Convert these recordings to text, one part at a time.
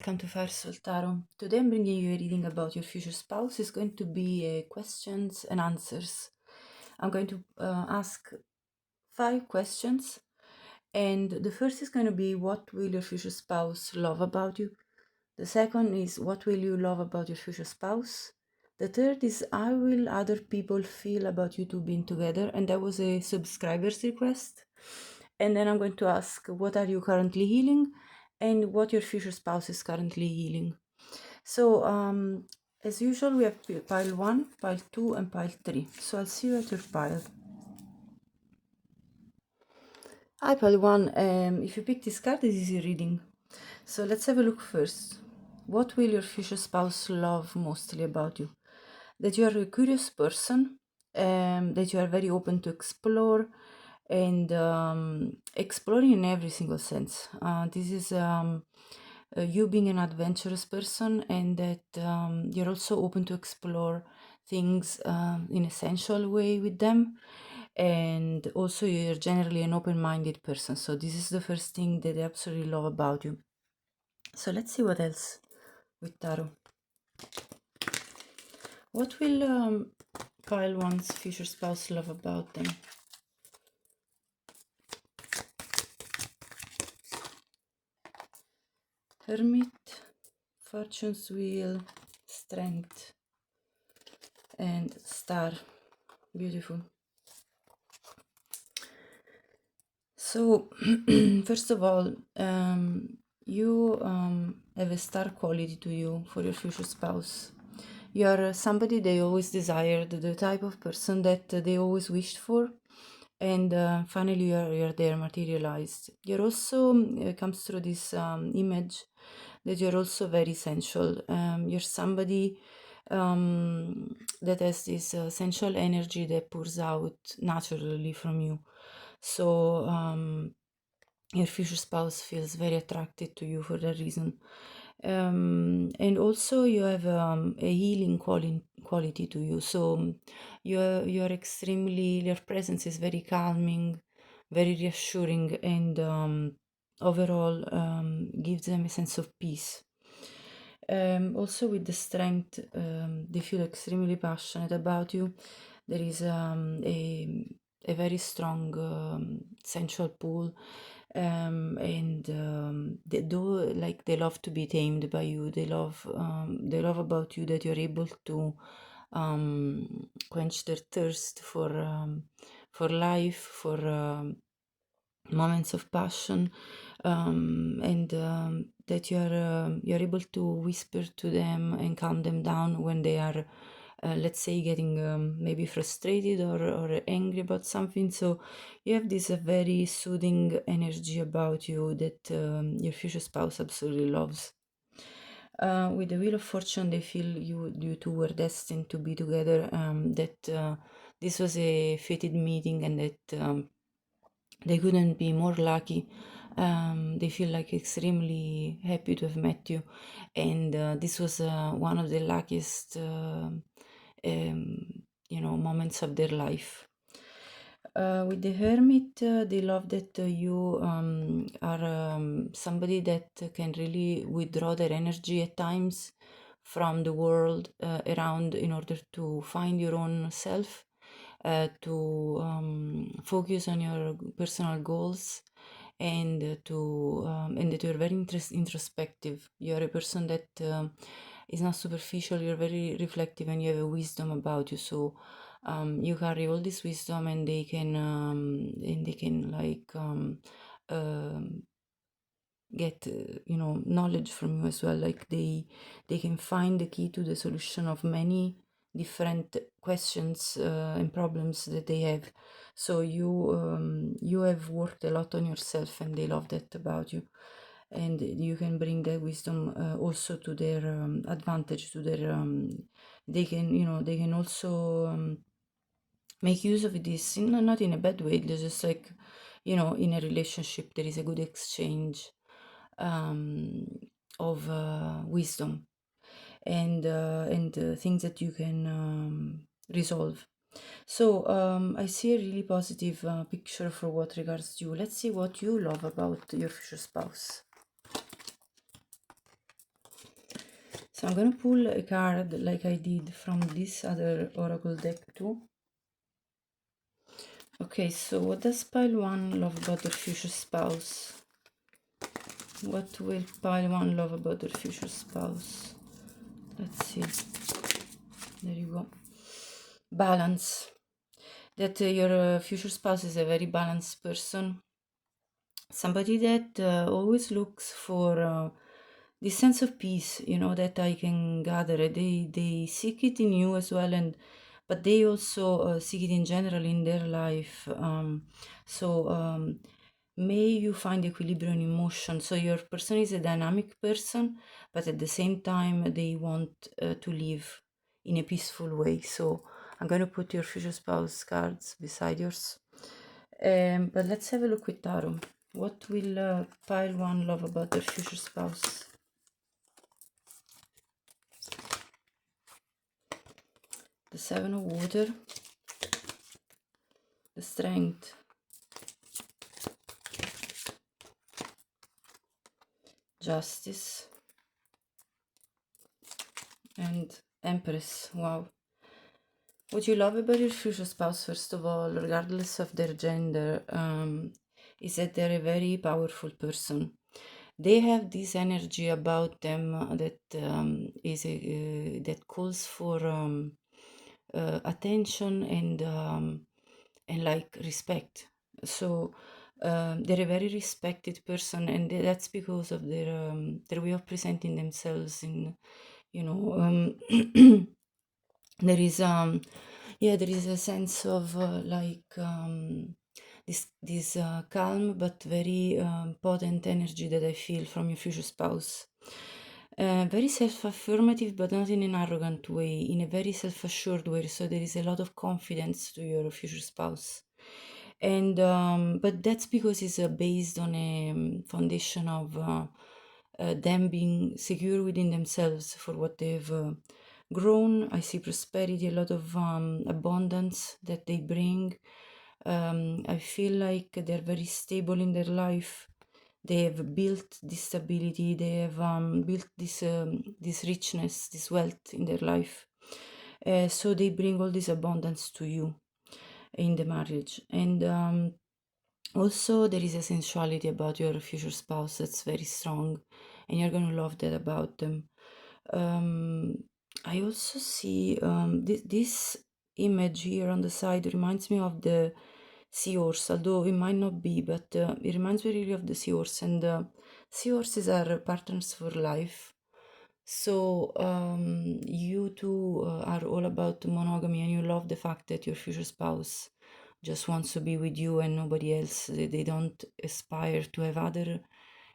Welcome to Fire Soul Tarot. Today I'm bringing you a reading about your future spouse. It's going to be questions and answers. I'm going to ask 5 questions, and the first is going to be, what will your future spouse love about you? The second is, what will you love about your future spouse? The third is, how will other people feel about you two being together? And that was a subscriber's request. And then I'm going to ask, what are you currently healing, and what your future spouse is currently healing. So, as usual, we have pile 1, pile 2, and pile 3. So I'll see you at your pile. Hi, pile 1. If you pick this card, this is your reading. So let's have a look first. What will your future spouse love mostly about you? That you are a curious person, that you are very open to explore, and exploring in every single sense. This is you being an adventurous person, and that you're also open to explore things in a sensual way with them, and also you're generally an open-minded person. So this is the first thing that they absolutely love about you. So let's see what else with tarot. What will pile 1's future spouse love about them? Hermit, Fortune's Wheel, Strength, and Star. Beautiful. So, first of all, you have a star quality to you for your future spouse. You are somebody they always desired, the type of person that they always wished for, and finally you're there, materialized. You're also, comes through this image that you're also very sensual. You're somebody that has this sensual energy that pours out naturally from you. So your future spouse feels very attracted to you for that reason. And also you have a healing quality to you. So you're extremely, your presence is very calming, very reassuring, and overall gives them a sense of peace. Also with the strength, they feel extremely passionate about you. There is a very strong sensual pull, and they love to be tamed by you. They love about you that you're able to quench their thirst for life, for moments of passion, and that you're able to whisper to them and calm them down when they are let's say getting maybe frustrated or angry about something. So you have this very soothing energy about you that your future spouse absolutely loves. With the Wheel of Fortune, they feel you two were destined to be together, that this was a fated meeting, and that they couldn't be more lucky. They feel like extremely happy to have met you, and this was one of the luckiest moments of their life. With the Hermit, they love that you are somebody that can really withdraw their energy at times from the world around in order to find your own self, to focus on your personal goals, and and that you're very introspective. You're a person that is not superficial. You're very reflective, and you have a wisdom about you. So you carry all this wisdom, and they can like get knowledge from you as well. Like they can find the key to the solution of many different questions and problems that they have. So you have worked a lot on yourself, and they love that about you, and you can bring that wisdom also to their advantage, to their they can also make use of this not in a bad way. There's just like in a relationship there is a good exchange of wisdom and things that you can resolve. So I see a really positive picture for what regards you. Let's see what you love about your future spouse. So I'm gonna pull a card like I did from this other oracle deck too. Okay, so what does pile one love about their future spouse? What will pile one love about their future spouse? Let's see. There you go. Balance. That your future spouse is a very balanced person. Somebody that always looks for this sense of peace, that I can gather. They seek it in you as well, but they also seek it in general in their life. So may you find equilibrium in emotion. So your person is a dynamic person, but at the same time they want to live in a peaceful way. So I'm going to put your future spouse cards beside yours. But let's have a look with tarot. What will pile one love about their future spouse? The Seven of Water, the Strength, Justice, and Empress. Wow. What you love about your future spouse, first of all, regardless of their gender, is that they're a very powerful person. They have this energy about them that calls for attention and like respect. So they're a very respected person, and that's because of their way of presenting themselves. There is there is a sense of this calm but very potent energy that I feel from your future spouse. Very self-affirmative, but not in an arrogant way, in a very self-assured way. So there is a lot of confidence to your future spouse, and but that's because it's based on a foundation of them being secure within themselves for what they've grown. I see prosperity, a lot of abundance that they bring. I feel like they're very stable in their life. They have built this stability. They have built this richness, this wealth in their life. So they bring all this abundance to you in the marriage, and also there is a sensuality about your future spouse that's very strong, and you're going to love that about them. um, I also see this image here on the side reminds me of the seahorse, although it might not be, but it reminds me really of the seahorse, and seahorses are partners for life. So you two are all about monogamy, and you love the fact that your future spouse just wants to be with you and nobody else. They don't aspire to have other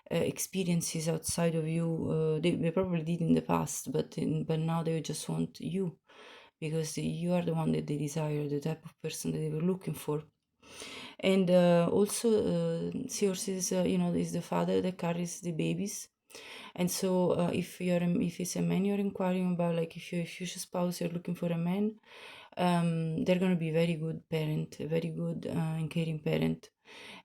experiences outside of you. They probably did in the past, but now they just want you, because you are the one that they desire, the type of person that they were looking for. And also, seahorses, is the father that carries the babies. And so, if it's a man you're inquiring about, like if you're a future spouse, you're looking for a man, they're gonna be very good parent, a very good and caring parent.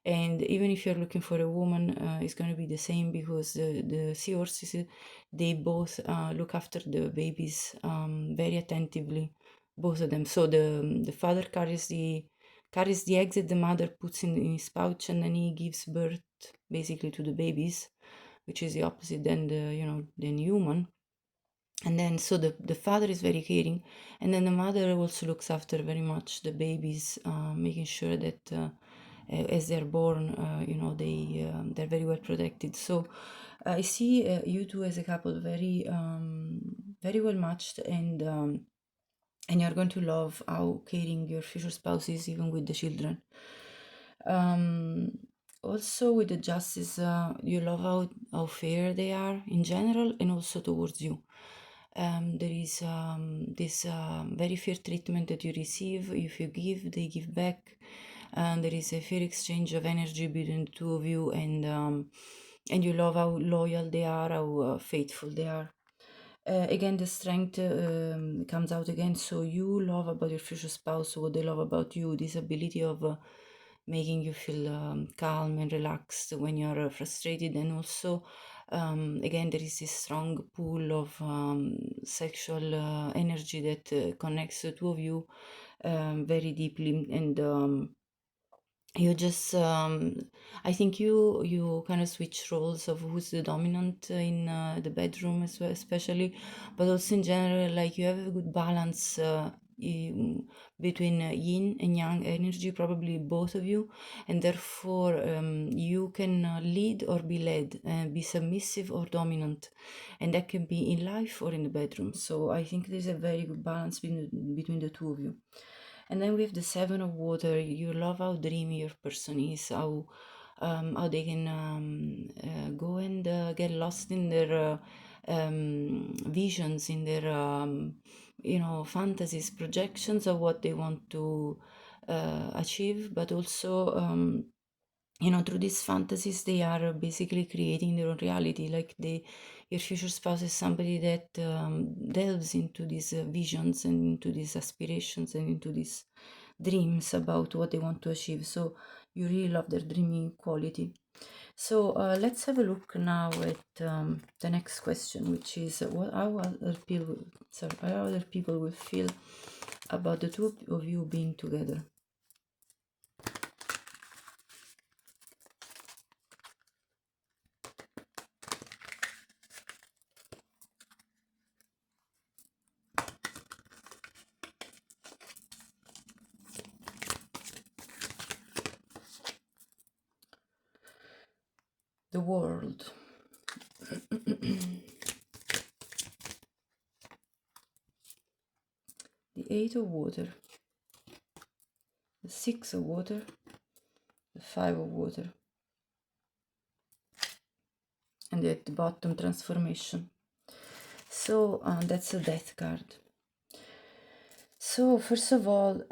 And even if you're looking for a woman, it's gonna be the same, because the seahorses, they both look after the babies very attentively, both of them. So the father carries the eggs that the mother puts in his pouch, and then he gives birth basically to the babies, which is the opposite than human. And then so the father is very caring, and then the mother also looks after very much the babies, making sure that as they're born, they're very well protected. So I see you two as a couple very very well matched, and you're going to love how caring your future spouse is, even with the children. Um, Also with the justice, you love how fair they are in general, and also towards you. There is this very fair treatment that you receive. If you give, they give back. And there is a fair exchange of energy between the two of you, and you love how loyal they are, how faithful they are. Again, the strength comes out again. So you love about your future spouse what they love about you, this ability of making you feel calm and relaxed when you're frustrated, and also Again, there is this strong pull of sexual energy that connects the two of you very deeply, and you just I think you kind of switch roles of who's the dominant in the bedroom as well, especially, but also in general, like you have a good balance between yin and yang energy, probably both of you, and therefore you can lead or be led, be submissive or dominant, and that can be in life or in the bedroom. So I think there's a very good balance between the two of you. And then we have the Seven of Water. You love how dreamy your person is, how they can go and get lost in their visions, in their fantasies, projections of what they want to achieve, but also through these fantasies they are basically creating their own reality. Like your future spouse is somebody that delves into these visions and into these aspirations and into these dreams about what they want to achieve. So you really love their dreamy quality. So let's have a look now at the next question, which is how other people will feel about the two of you being together. The world. The Eight of Water, the Six of Water, the Five of Water, and at the bottom, Transformation. So that's a Death card. So first of all,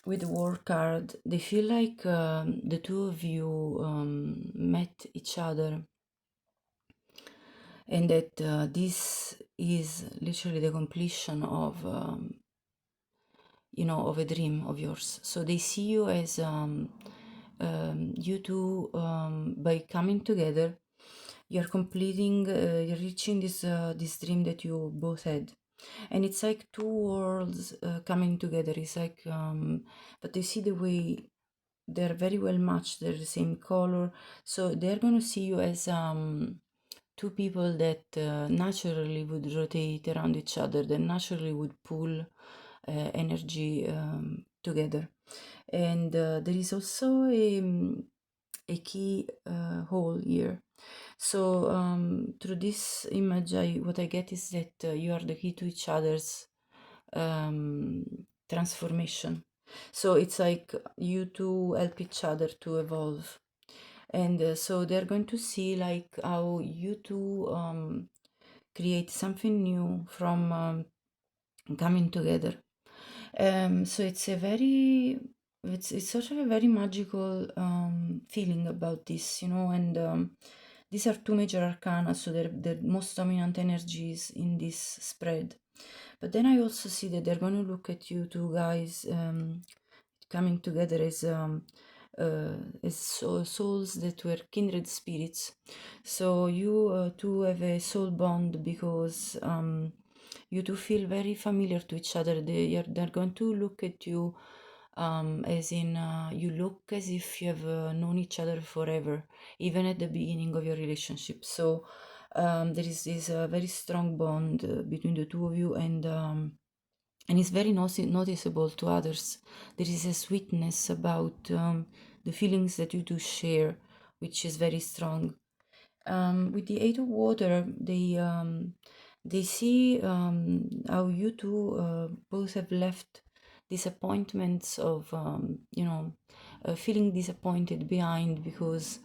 with the War card, they feel like the two of you met each other, and that this is literally the completion of of a dream of yours. So they see you as you two, by coming together, you're completing, you're reaching this dream that you both had. And it's like two worlds coming together. It's like, but they see the way they're very well matched, they're the same color. So they're going to see you as two people that naturally would rotate around each other, that naturally would pull energy together. And there is also a key hole here. So through this image, what I get is that you are the key to each other's um, transformation. So it's like you two help each other to evolve. And so they're going to see like how you two create something new from coming together. So it's sort of a very magical feeling about this, and these are two major arcana, so they're the most dominant energies in this spread. But then I also see that they're going to look at you two guys coming together as souls that were kindred spirits. So you two have a soul bond because you two feel very familiar to each other. They're going to look at you as in you look as if you have known each other forever, even at the beginning of your relationship. So there is this very strong bond between the two of you, and it's very noticeable to others. There is a sweetness about the feelings that you two share, which is very strong. With the Eight of Water, they see how you two both have left disappointments of feeling disappointed behind, because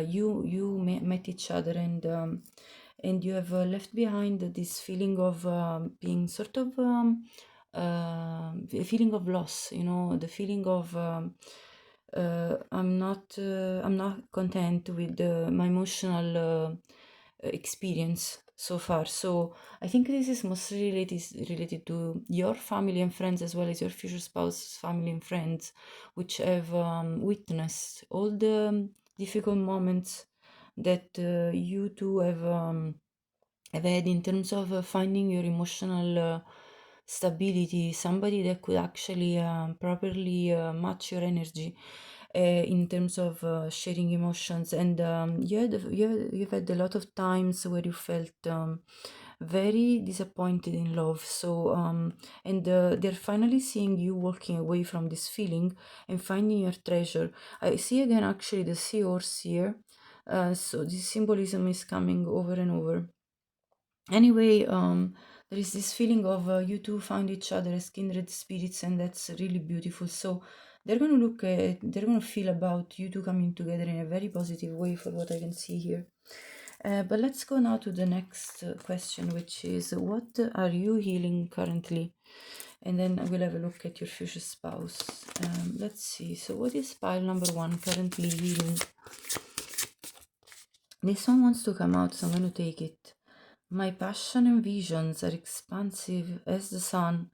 you met each other, and you have left behind this feeling of being sort of a feeling of loss, the feeling of I'm not content with my emotional experience so far. So I think this is mostly related to your family and friends, as well as your future spouse's family and friends, which have witnessed all the difficult moments that you two have had in terms of finding your emotional stability, somebody that could actually properly match your energy in terms of sharing emotions. And you've had a lot of times where you felt very disappointed in love. So, and they're finally seeing you walking away from this feeling and finding your treasure. I see again actually the seahorse here. So this symbolism is coming over and over. Anyway, there is this feeling of you two found each other as kindred spirits, and that's really beautiful. So they're gonna feel about you two coming together in a very positive way, for what I can see here. But let's go now to the next question, which is what are you healing currently? And then we'll have a look at your future spouse. Let's see. So, what is pile number one currently healing? This one wants to come out, so I'm going to take it. My passion and visions are expansive as the sun.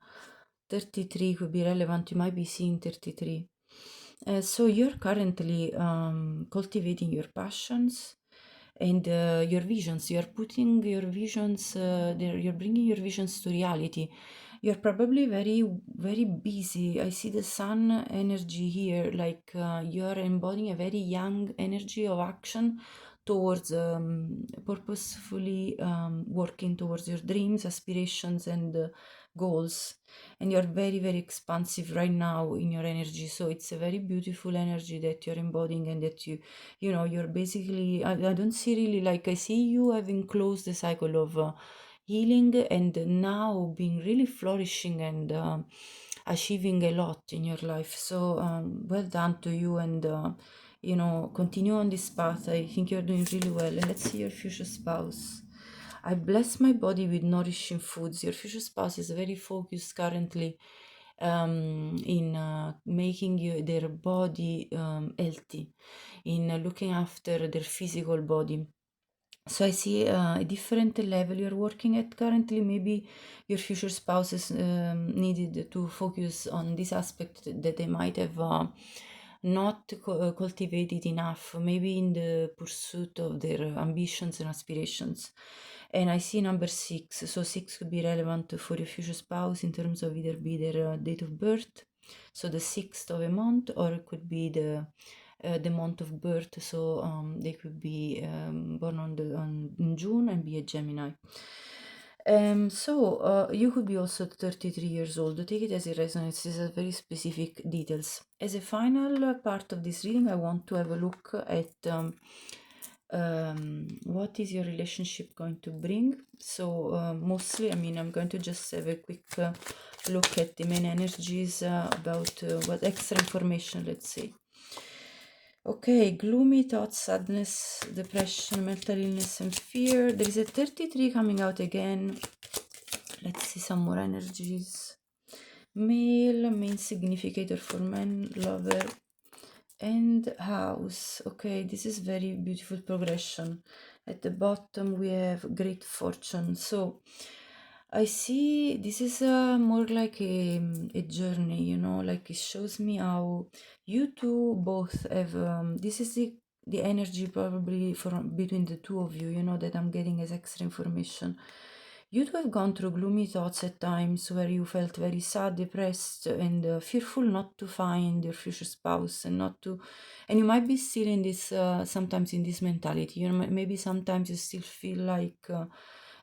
33 could be relevant. You might be seeing 33. So you're currently cultivating your passions and your visions. You're putting your visions there. You're bringing your visions to reality. You're probably very, very busy. I see the sun energy here, like you're embodying a very young energy of action towards purposefully working towards your dreams, aspirations, and goals. And you're very, very expansive right now in your energy. So it's a very beautiful energy that you're embodying, and that you're basically, I don't see really, like, I see you having closed the cycle of healing and now being really flourishing and achieving a lot in your life. So well done to you, and continue on this path. I think you're doing really well. And let's see your future spouse. I bless my body with nourishing foods. Your future spouse is very focused currently in making their body healthy, in looking after their physical body. So I see a different level you're working at currently. Maybe your future spouses needed to focus on this aspect that they might have not cultivated enough, maybe in the pursuit of their ambitions and aspirations. And I see number six. So six could be relevant for your future spouse in terms of either be their date of birth, so the sixth of a month, or it could be the month of birth. So they could be born in June and be a Gemini. So you could be also 33 years old. Take it as it resonates. These are very specific details. As a final part of this reading, I want to have a look at what is your relationship going to bring. So mostly, I'm going to just have a quick look at the main energies about what extra information, let's say. Okay, gloomy thoughts, sadness, depression, mental illness, and fear. There is a 33 coming out again. Let's see some more energies. Male, main significator for men, lover, and house. Okay, this is very beautiful progression. At the bottom we have great fortune. So I see this is more like a journey, like it shows me how you two both have this is the energy probably from between the two of you, that I'm getting as extra information. You two have gone through gloomy thoughts at times where you felt very sad, depressed, and fearful not to find your future spouse, and you might be still in this, sometimes in this mentality. Maybe sometimes you still feel like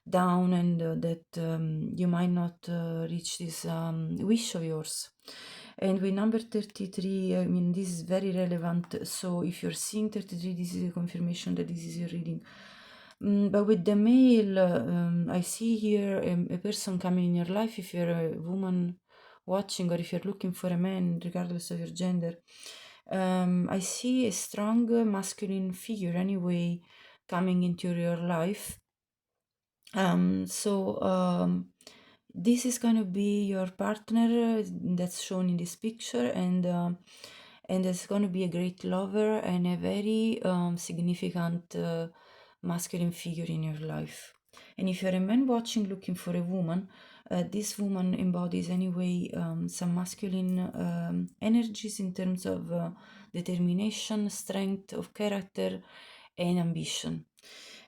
down, and that you might not reach this wish of yours. And with number 33, this is very relevant. So if you're seeing 33, this is a confirmation that this is your reading. But with the male, I see here a person coming in your life. If you're a woman watching, or if you're looking for a man, regardless of your gender, I see a strong masculine figure anyway coming into your life. So this is going to be your partner that's shown in this picture, and it's going to be a great lover and a very significant masculine figure in your life. And if you're a man watching looking for a woman, this woman embodies anyway some masculine energies in terms of determination, strength of character, and ambition.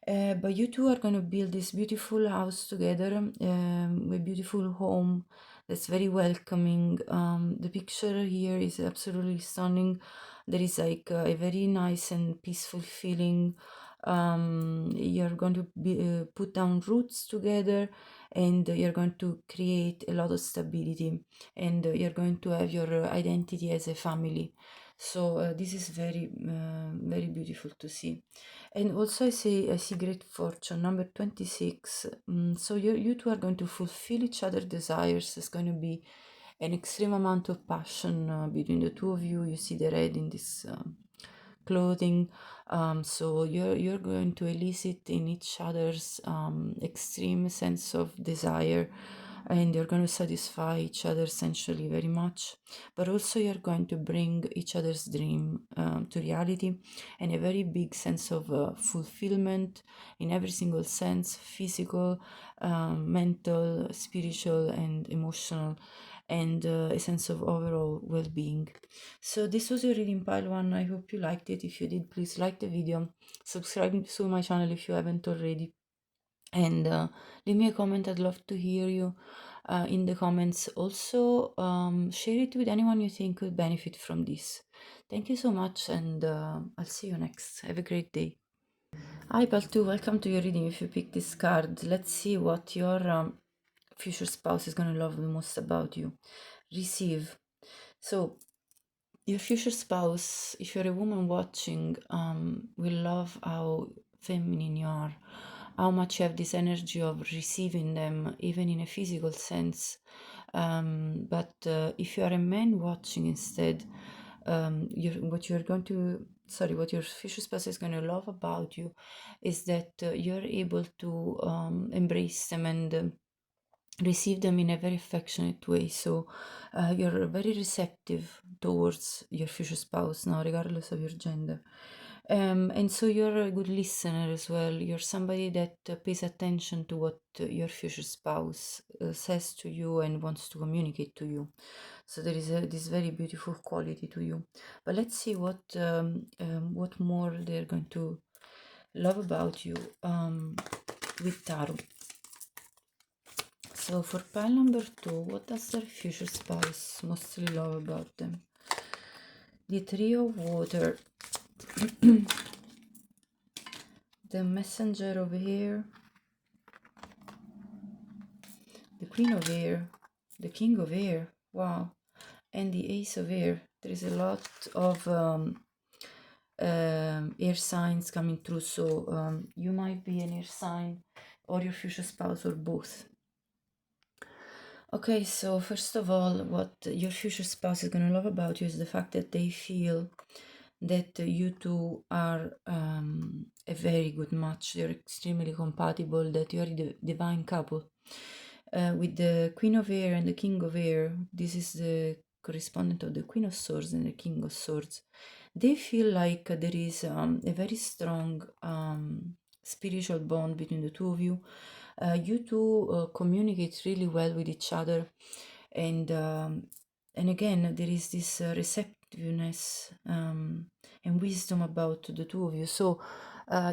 But you two are going to build this beautiful house together, a beautiful home that's very welcoming. The picture here is absolutely stunning. There is like a very nice and peaceful feeling. You're going to put down roots together, and you're going to create a lot of stability, and you're going to have your identity as a family. So this is very beautiful to see. And also I see great fortune, number 26. So you two are going to fulfill each other's desires. There's going to be an extreme amount of passion between the two of you. You see the red in this clothing. So you're going to elicit in each other's extreme sense of desire, and you're going to satisfy each other sensually very much, but also you're going to bring each other's dream to reality, and a very big sense of fulfillment in every single sense: physical, mental, spiritual, and emotional, and a sense of overall well-being. So this was your reading pile one. I hope you liked it. If you did, please like the video, subscribe to my channel if you haven't already, and leave me a comment. I'd love to hear you in the comments. Also, share it with anyone you think could benefit from this. Thank you so much, and I'll see you next. Have a great day. Hi Paltu, welcome to your reading. If you pick this card, let's see what your future spouse is going to love the most about you. Receive. So your future spouse, if you're a woman watching, will love how feminine you are, how much you have this energy of receiving them, even in a physical sense. But if you are a man watching instead, what your future spouse is going to love about you is that you're able to embrace them and receive them in a very affectionate way. So you're very receptive towards your future spouse now, regardless of your gender. And so you're a good listener as well. You're somebody that pays attention to what your future spouse says to you and wants to communicate to you. So there is this very beautiful quality to you. But let's see what more they're going to love about you with tarot. So for pile number 2, what does their future spouse mostly love about them? The Three of Water, the Messenger of Air, the Queen of Air, the King of Air, wow, and the Ace of Air. There is a lot of air signs coming through, so you might be an air sign or your future spouse or both. Okay, so first of all, what your future spouse is going to love about you is the fact that they feel that you two are a very good match. You're extremely compatible, that you are the divine couple. With the Queen of Air and the King of Air, this is the correspondent of the Queen of Swords and the King of Swords. They feel like there is a very strong spiritual bond between the two of you. You two communicate really well with each other, and again there is this receptiveness and wisdom about the two of you. So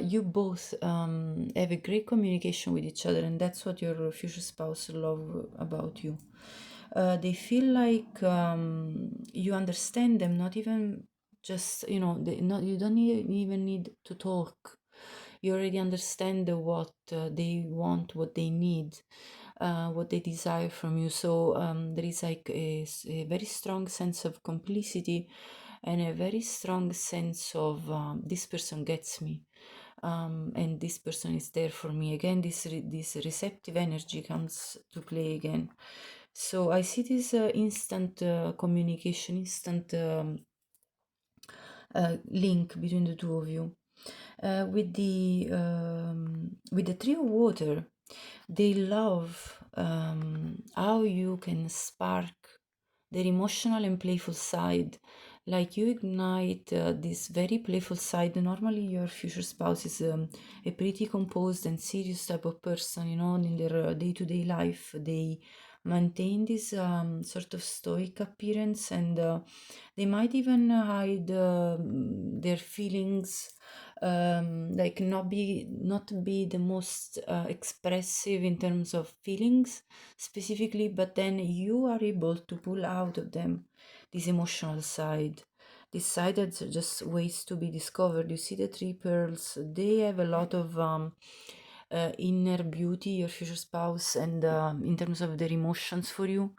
you both have a great communication with each other, and that's what your future spouse love about you. They feel like you understand them, not even just you don't even need to talk. You already understand what they want, what they need, what they desire from you. So there is like a very strong sense of complicity and a very strong sense of this person gets me, and this person is there for me. Again, this receptive energy comes to play again. So I see this instant communication, instant link between the two of you. With the Three of Water, they love how you can spark their emotional and playful side. Like you ignite this very playful side. Normally your future spouse is a pretty composed and serious type of person, in their day-to-day life. They maintain this sort of stoic appearance, and they might even hide their feelings like not be the most expressive in terms of feelings specifically, but then you are able to pull out of them this emotional side, this side that just waits to be discovered. You see the three pearls, they have a lot of inner beauty, your future spouse, and in terms of their emotions for you,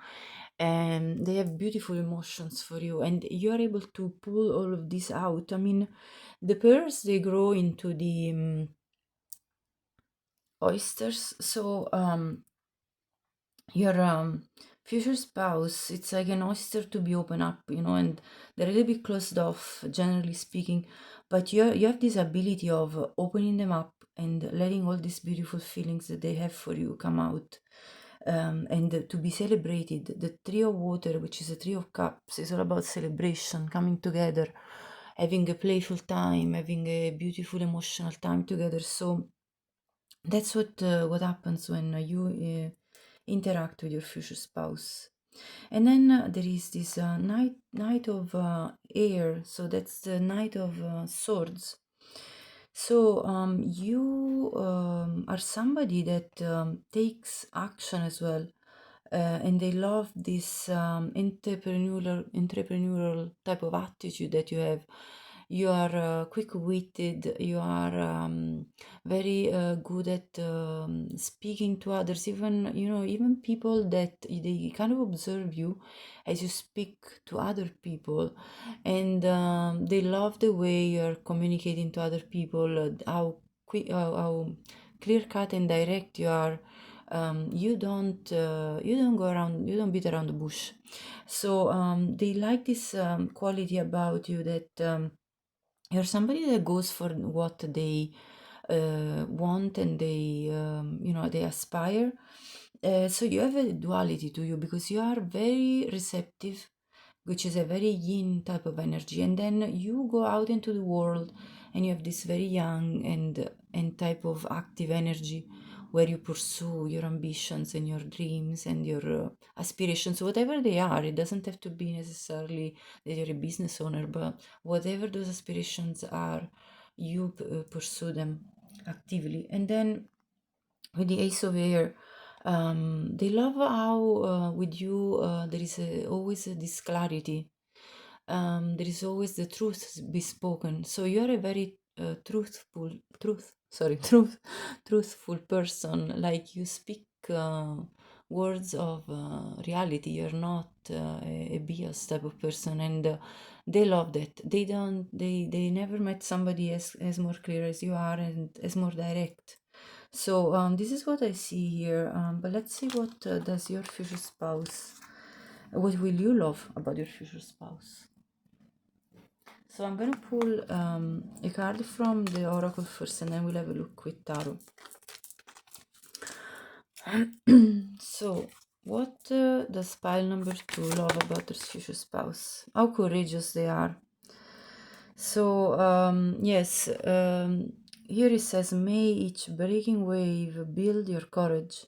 and they have beautiful emotions for you, and you are able to pull all of this out. I mean, the pearls, they grow into the oysters. So your future spouse, it's like an oyster to be open up, and they're a little bit closed off, generally speaking, but you have this ability of opening them up and letting all these beautiful feelings that they have for you come out, and to be celebrated. The Tree of Water, which is a Tree of Cups, is all about celebration, coming together, having a playful time, having a beautiful emotional time together. So that's what happens when you interact with your future spouse. And then there is this knight of air, so that's the knight of swords. So you are somebody that takes action as well, and they love this entrepreneurial type of attitude that you have. You are quick-witted. You are very good at speaking to others. Even people that they kind of observe you as you speak to other people, and they love the way you're communicating to other people. How quick, how clear cut and direct you are. You don't go around, you don't beat around the bush. So they like this quality about you, that you're somebody that goes for what they want, and they aspire. So you have a duality to you, because you are very receptive, which is a very yin type of energy, and then you go out into the world and you have this very young and type of active energy, where you pursue your ambitions and your dreams and your aspirations, whatever they are. It doesn't have to be necessarily that you're a business owner, but whatever those aspirations are, you pursue them actively. And then with the Ace of Air, they love how with you there is always this clarity. There is always the truth be spoken. So you are a very truthful person. Like, you speak words of reality. You're not a bias type of person, and they love that. They never met somebody as more clear as you are, and as more direct. So this is what I see here. But let's see, what does your future spouse, what will you love about your future spouse? So I'm gonna pull a card from the oracle first, and then we'll have a look with tarot. So what does pile number 2 love about their future spouse? How courageous they are. So yes, here it says, may each breaking wave build your courage.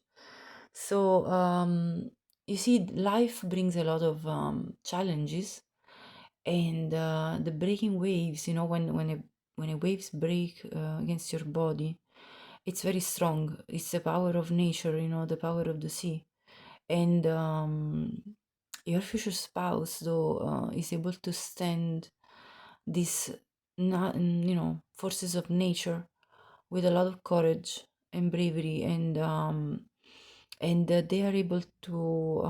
So you see, life brings a lot of challenges, and the breaking waves, when a waves break against your body, it's very strong. It's the power of nature, the power of the sea. And your future spouse, though, is able to stand these forces of nature with a lot of courage and bravery, and they are able to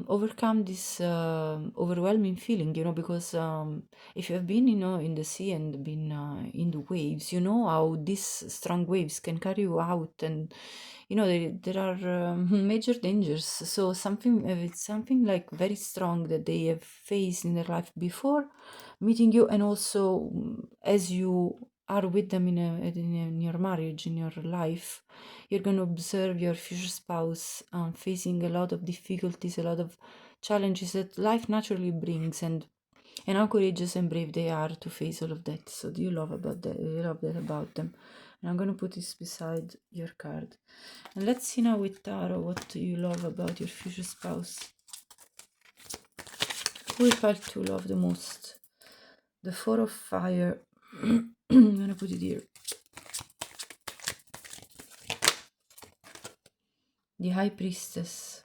overcome this overwhelming feeling, because if you have been, in the sea and been in the waves, you know how these strong waves can carry you out, and there are major dangers. So it's something like very strong that they have faced in their life before meeting you, and also as you are with them in your marriage, in your life, you're going to observe your future spouse facing a lot of difficulties, a lot of challenges that life naturally brings, and how courageous and brave they are to face all of that. So do you love that about them? And I'm going to put this beside your card. And let's see now with tarot what you love about your future spouse. Who will pile to love the most? The Four of Fire. I'm gonna put it here. The High Priestess.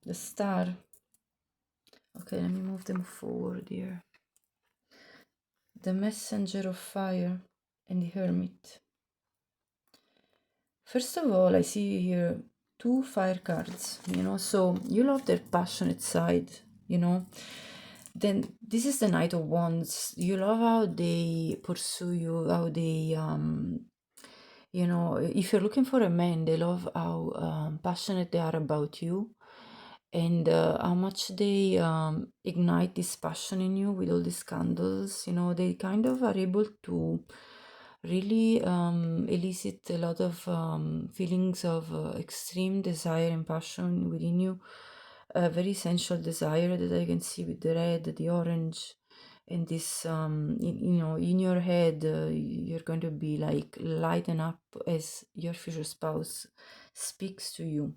The Star. Okay, let me move them forward here. The Messenger of Fire and the Hermit. First of all, I see here two fire cards, so you love their passionate side, Then this is the Knight of Wands. You love how they pursue you, how they, if you're looking for a man, they love how passionate they are about you, and how much they ignite this passion in you with all these candles. They kind of are able to really elicit a lot of feelings of extreme desire and passion within you. A very sensual desire that I can see with the red, the orange, and this, in your head, you're going to be like lighten up as your future spouse speaks to you.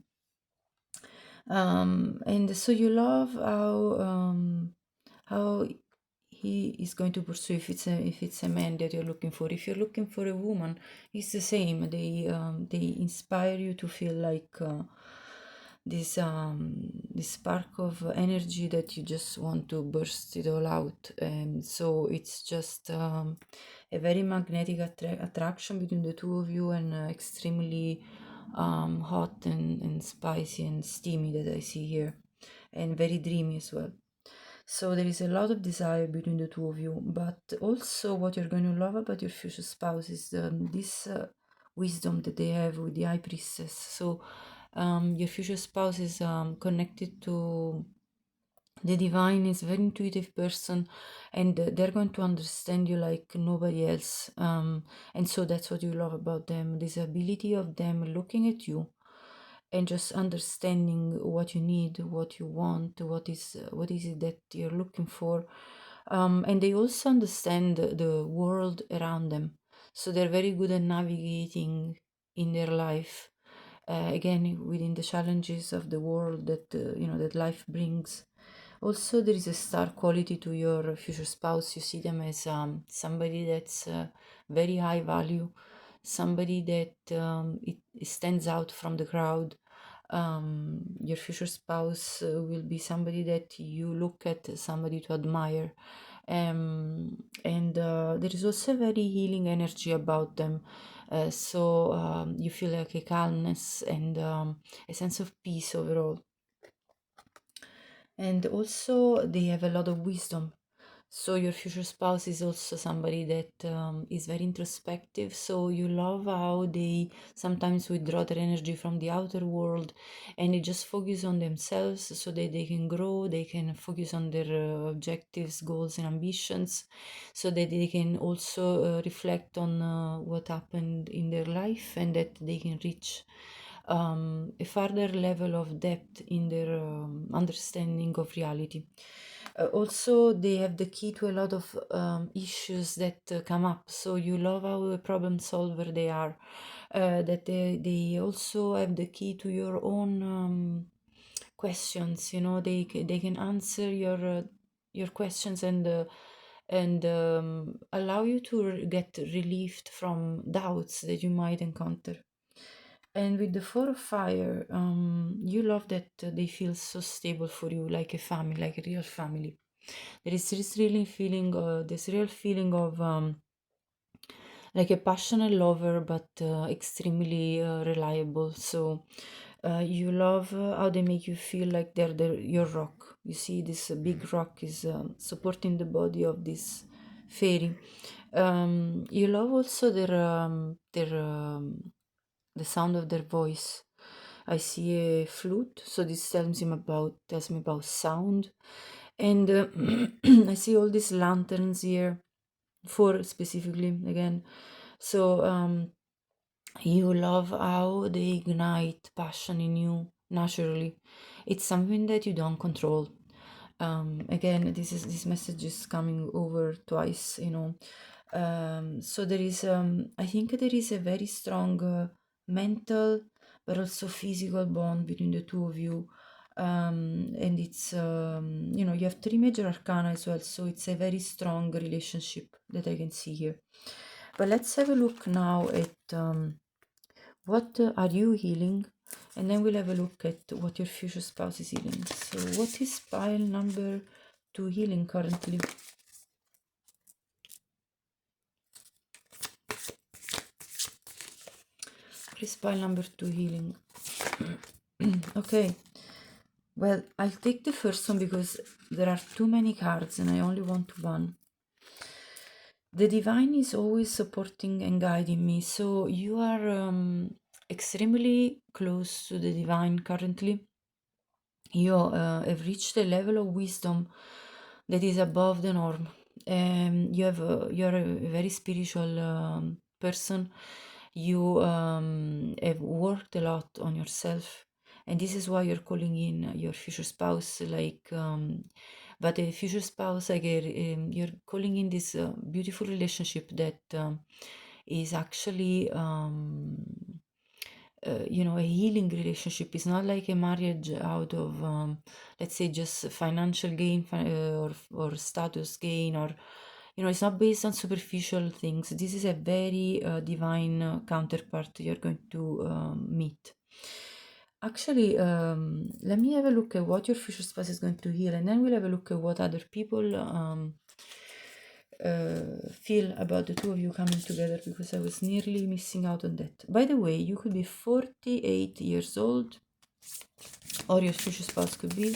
And so you love how he is going to pursue, if it's a man that you're looking for. If you're looking for a woman, it's the same. They inspire you to feel like this spark of energy that you just want to burst it all out. And so it's just a very magnetic attraction between the two of you, and extremely hot and spicy and steamy that I see here, and very dreamy as well. So there is a lot of desire between the two of you, but also what you're going to love about your future spouse is this wisdom that they have with the High Priestess. So your future spouse is connected to the divine, is a very intuitive person, and they're going to understand you like nobody else. And so that's what you love about them, this ability of them looking at you and just understanding what you need, what you want, what is it that you're looking for. And they also understand the world around them, so they're very good at navigating in their life, again within the challenges of the world that that life brings. Also, there is a star quality to your future spouse. You see them as somebody that's very high value, somebody that it stands out from the crowd. Your future spouse will be somebody that you look at, somebody to admire. And there is also a very healing energy about them. So you feel like a calmness and a sense of peace overall. And also they have a lot of wisdom. So your future spouse is also somebody that is very introspective. So you love how they sometimes withdraw their energy from the outer world, and they just focus on themselves so that they can grow, they can focus on their objectives, goals, and ambitions, so that they can also reflect on what happened in their life, and that they can reach a further level of depth in their understanding of reality. Also, they have the key to a lot of issues that come up. So you love how a problem solver they are. That they also have the key to your own questions. They can answer your questions, and allow you to get relieved from doubts that you might encounter. And with the Four of Fire, you love that they feel so stable for you, like a family, like a real family. There is this real feeling of like a passionate lover, but extremely reliable. So you love how they make you feel like they're your rock. You see, this big rock is supporting the body of this fairy. You love also their the sound of their voice. I see a flute, so this tells me about sound, and I see all these lanterns here, four specifically again. So you love how they ignite passion in you naturally. It's something that you don't control. Again, this message is coming over twice. So there is, I think there is a very strong mental but also physical bond between the two of you. And it's, you have three major arcana as well, so it's a very strong relationship that I can see here. But let's have a look now at what are you healing, and then we'll have a look at what your future spouse is healing. So what is pile number 2 healing currently? What is pile number 2 healing? Okay, well, I'll take the first one because there are too many cards and I only want one. The divine is always supporting and guiding me, so you are extremely close to the divine currently. You have reached a level of wisdom that is above the norm. You're a very spiritual person. You have worked a lot on yourself, and this is why you're calling in your future spouse. But a future spouse, you're calling in this beautiful relationship that is actually a healing relationship. Is not like a marriage out of let's say just financial gain, or status gain, or it's not based on superficial things. This is a very divine counterpart you're going to meet. Actually, let me have a look at what your future spouse is going to heal, and then we'll have a look at what other people feel about the two of you coming together, because I was nearly missing out on that. By the way, you could be 48 years old, or your future spouse could be,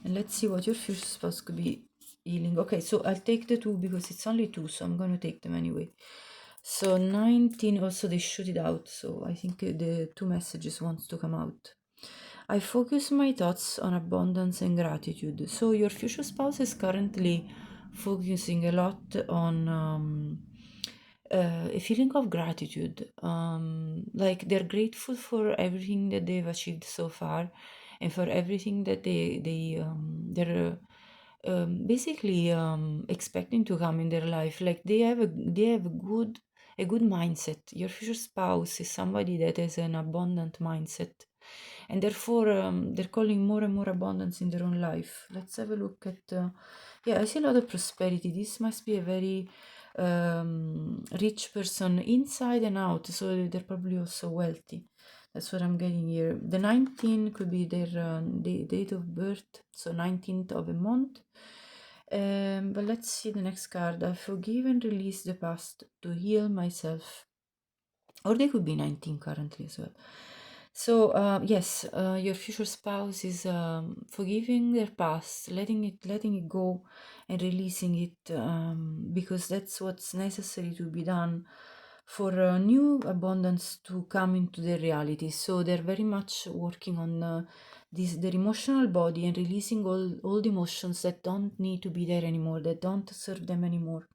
and let's see what your future spouse could be healing. Okay, so I'll take the two because it's only two, so I'm going to take them anyway. So 19, also they shoot it out, so I think the two messages wants to come out. I focus my thoughts on abundance and gratitude. So your future spouse is currently focusing a lot on a feeling of gratitude. Like they're grateful for everything that they've achieved so far, and for everything that they're basically expecting to come in their life. Like they have a good mindset. Your future spouse is somebody that has an abundant mindset, and therefore they're calling more and more abundance in their own life. Let's have a look at yeah, I see a lot of prosperity. This must be a very rich person inside and out, so they're probably also wealthy. That's what I'm getting here. The 19 could be their date of birth, so 19th of a month. But let's see the next card. I forgive and release the past to heal myself. Or they could be 19 currently as well. So yes, your future spouse is forgiving their past, letting it go, and releasing it, because that's what's necessary to be done for new abundance to come into their reality. So they're very much working on their emotional body, and releasing all the emotions that don't need to be there anymore, that don't serve them anymore.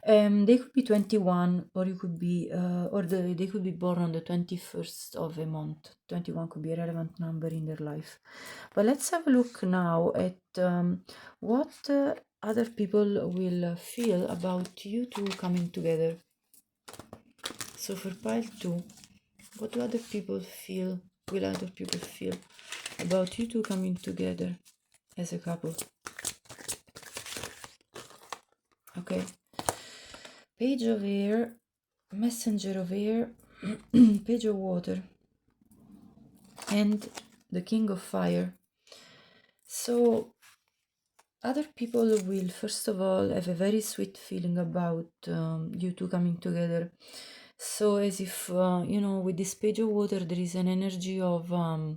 They could be 21, or you could be, they could be born on the 21st of a month. 21 could be a relevant number in their life. But let's have a look now at what other people will feel about you two coming together. So for pile 2, what do other people feel? Will other people feel about you two coming together as a couple? Okay. Page of air, messenger of air, page of water, and the king of fire. So other people will first of all have a very sweet feeling about you two coming together. So as if with this page of water there is an energy of a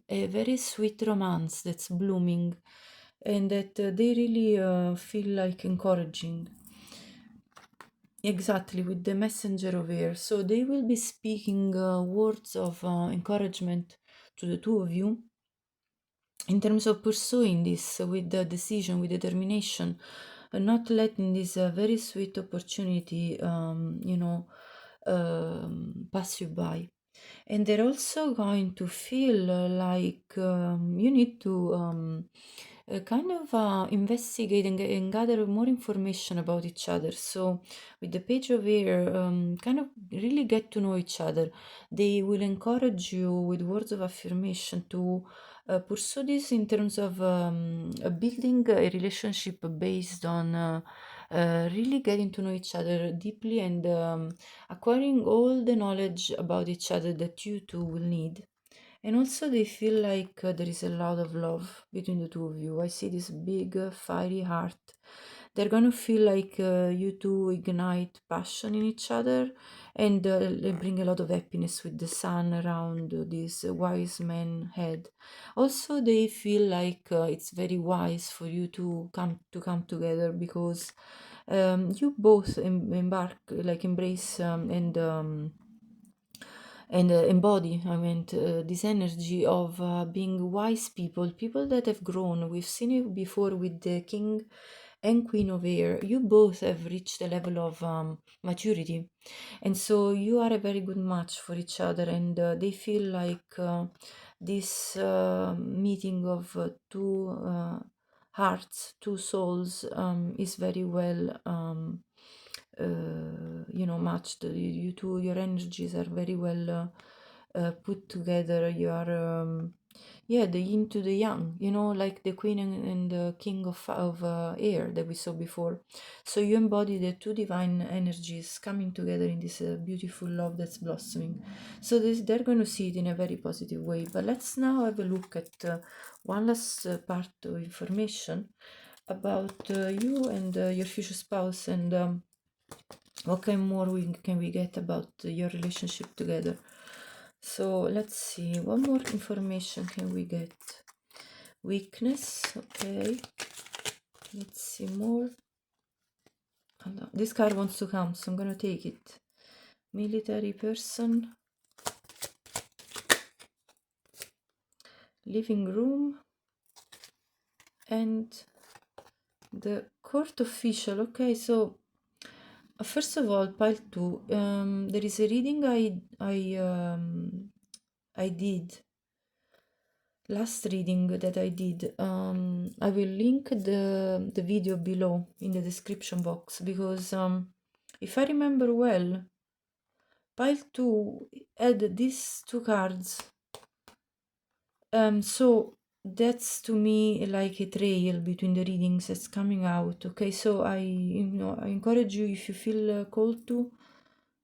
very sweet romance that's blooming, and that they really feel like encouraging. Exactly, with the messenger of air. So they will be speaking words of encouragement to the two of you in terms of pursuing this with the decision, with determination, and not letting this very sweet opportunity, pass you by. And they're also going to feel like you need to kind of investigate and gather more information about each other. So, with the page of air, kind of really get to know each other. They will encourage you with words of affirmation to pursue this in terms of building a relationship based on really getting to know each other deeply and acquiring all the knowledge about each other that you two will need. And also, they feel like there is a lot of love between the two of you. I see this big, fiery heart. They're gonna feel like you two ignite passion in each other and they bring a lot of happiness with the sun around this wise man head. Also, they feel like it's very wise for you to come together because you both embark, like embrace and embody, I meant, this energy of being wise people, people that have grown. We've seen it before with the king and queen of air. You both have reached a level of maturity, and so you are a very good match for each other. And they feel like this meeting of two hearts, two souls, is very well. Matched. You two, your energies are very well put together. You are, yeah, the yin to the yang, like the queen and the king of air that we saw before. So you embody the two divine energies coming together in this beautiful love that's blossoming. So they're going to see it in a very positive way. But let's now have a look at one last part of information about you and your future spouse, and what can we get about your relationship together. So let's see, what more information can we get? Weakness, okay. Let's see more. Oh, no. This card wants to come, so I'm gonna take it. Military person, living room, and the court official. Okay, so first of all, pile 2, there is a reading I did, last reading that I did. I will link the video below in the description box because if I remember well, pile 2 had these two cards. So that's to me like a trail between the readings that's coming out. Okay, so I encourage you, if you feel called to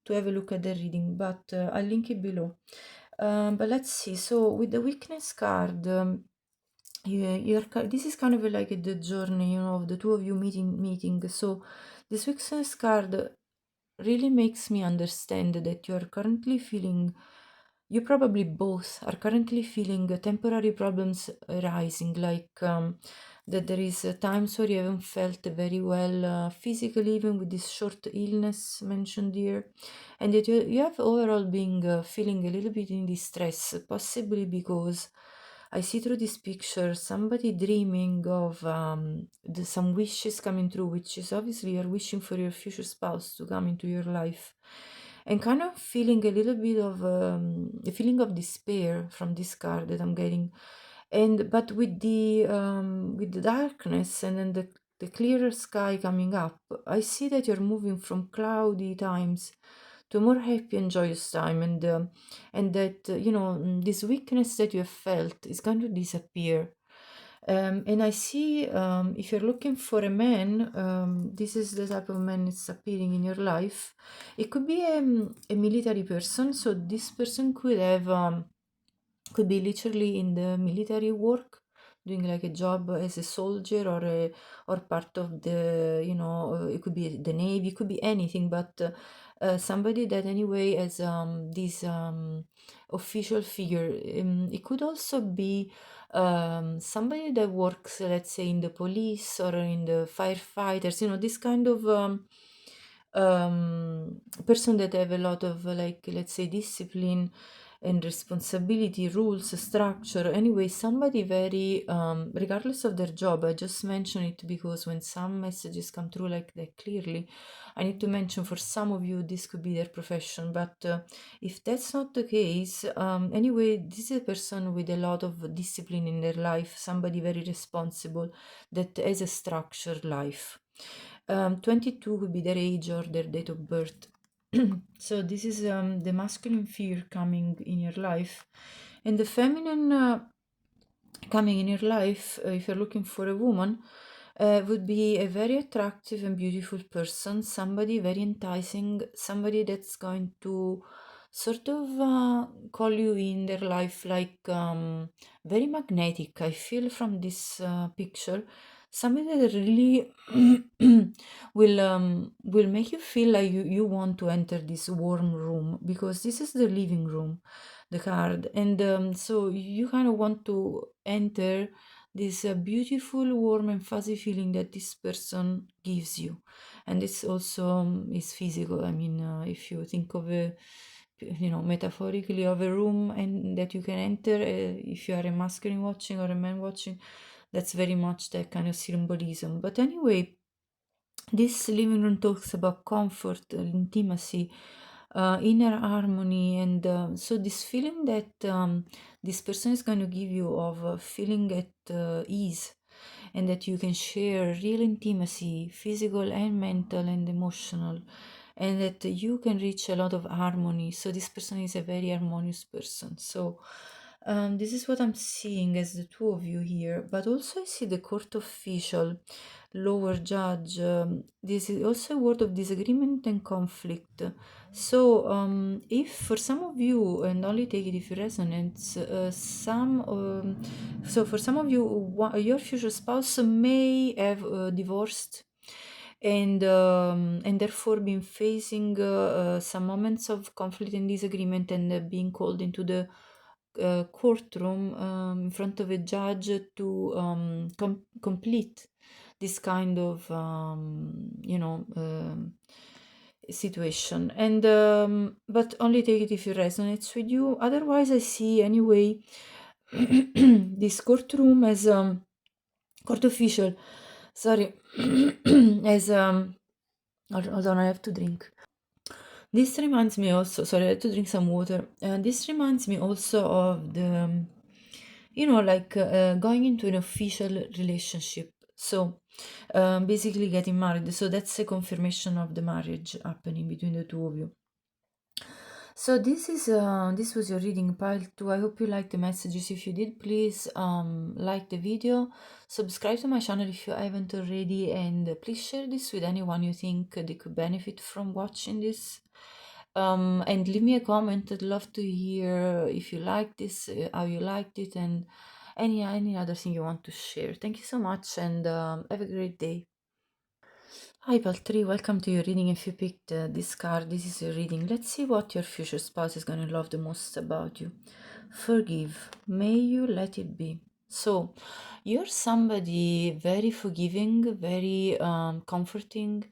have a look at the reading, but I'll link it below. But let's see. So with the weakness card, this is kind of like the journey, of the two of you meeting. So this weakness card really makes me understand that you probably both are currently feeling temporary problems arising, like that there is times where you haven't felt very well physically, even with this short illness mentioned here, and that you have overall been feeling a little bit in distress, possibly because I see through this picture somebody dreaming of some wishes coming true, which is obviously you're wishing for your future spouse to come into your life, and kind of feeling a little bit of a feeling of despair from this card that I'm getting, and but with the darkness and then the clearer sky coming up, I see that you're moving from cloudy times to a more happy and joyous time, and that this weakness that you have felt is going to disappear. And I see, if you're looking for a man, this is the type of man that's appearing in your life. It could be a military person, so this person could be literally in the military work, doing like a job as a soldier or part of the, it could be the navy, it could be anything, but somebody that anyway has this official figure. It could also be somebody that works, let's say, in the police or in the firefighters, this kind of person that have a lot of, like, let's say, discipline, and responsibility, rules, structure. Anyway, somebody very, regardless of their job, I just mention it because when some messages come through like that clearly, I need to mention for some of you this could be their profession. But if that's not the case, anyway, this is a person with a lot of discipline in their life, somebody very responsible that has a structured life. 22 could be their age or their date of birth. So this is the masculine fear coming in your life, and the feminine coming in your life, if you're looking for a woman, would be a very attractive and beautiful person, somebody very enticing, somebody that's going to sort of call you in their life like very magnetic. I feel from this picture, somebody that really will make you feel like you want to enter this warm room, because this is the living room, the card, and so you kind of want to enter this beautiful warm and fuzzy feeling that this person gives you. And this also is physical. I mean, if you think of a, metaphorically, of a room and that you can enter, if you are a masculine watching or a man watching, that's very much that kind of symbolism. But anyway, this living room talks about comfort, intimacy, inner harmony, and so this feeling that this person is going to give you of feeling at ease, and that you can share real intimacy, physical and mental and emotional, and that you can reach a lot of harmony. So this person is a very harmonious person. So this is what I'm seeing as the two of you here, but also I see the court official, lower judge. This is also a word of disagreement and conflict. So if for some of you, and only take it if it resonates, so for some of you, your future spouse may have divorced, and therefore been facing some moments of conflict and disagreement, and being called into the courtroom in front of a judge to complete this kind of situation. And but only take it if it resonates with you. Otherwise, I see anyway this courtroom as court official, sorry, as hold on, I have to drink. This reminds me also, sorry, I had to drink some water. This reminds me also of the, like going into an official relationship. So basically getting married. So that's a confirmation of the marriage happening between the two of you. So this was your reading pile 2. I hope you liked the messages. If you did, please like the video, subscribe to my channel if you haven't already, and please share this with anyone you think they could benefit from watching this. And leave me a comment. I'd love to hear if you liked this, how you liked it, and any other thing you want to share. Thank you so much, and have a great day. Hi Paltri, welcome to your reading. If you picked this card, this is your reading. Let's see what your future spouse is going to love the most about you. Forgive. May you let it be. So, you're somebody very forgiving, very comforting,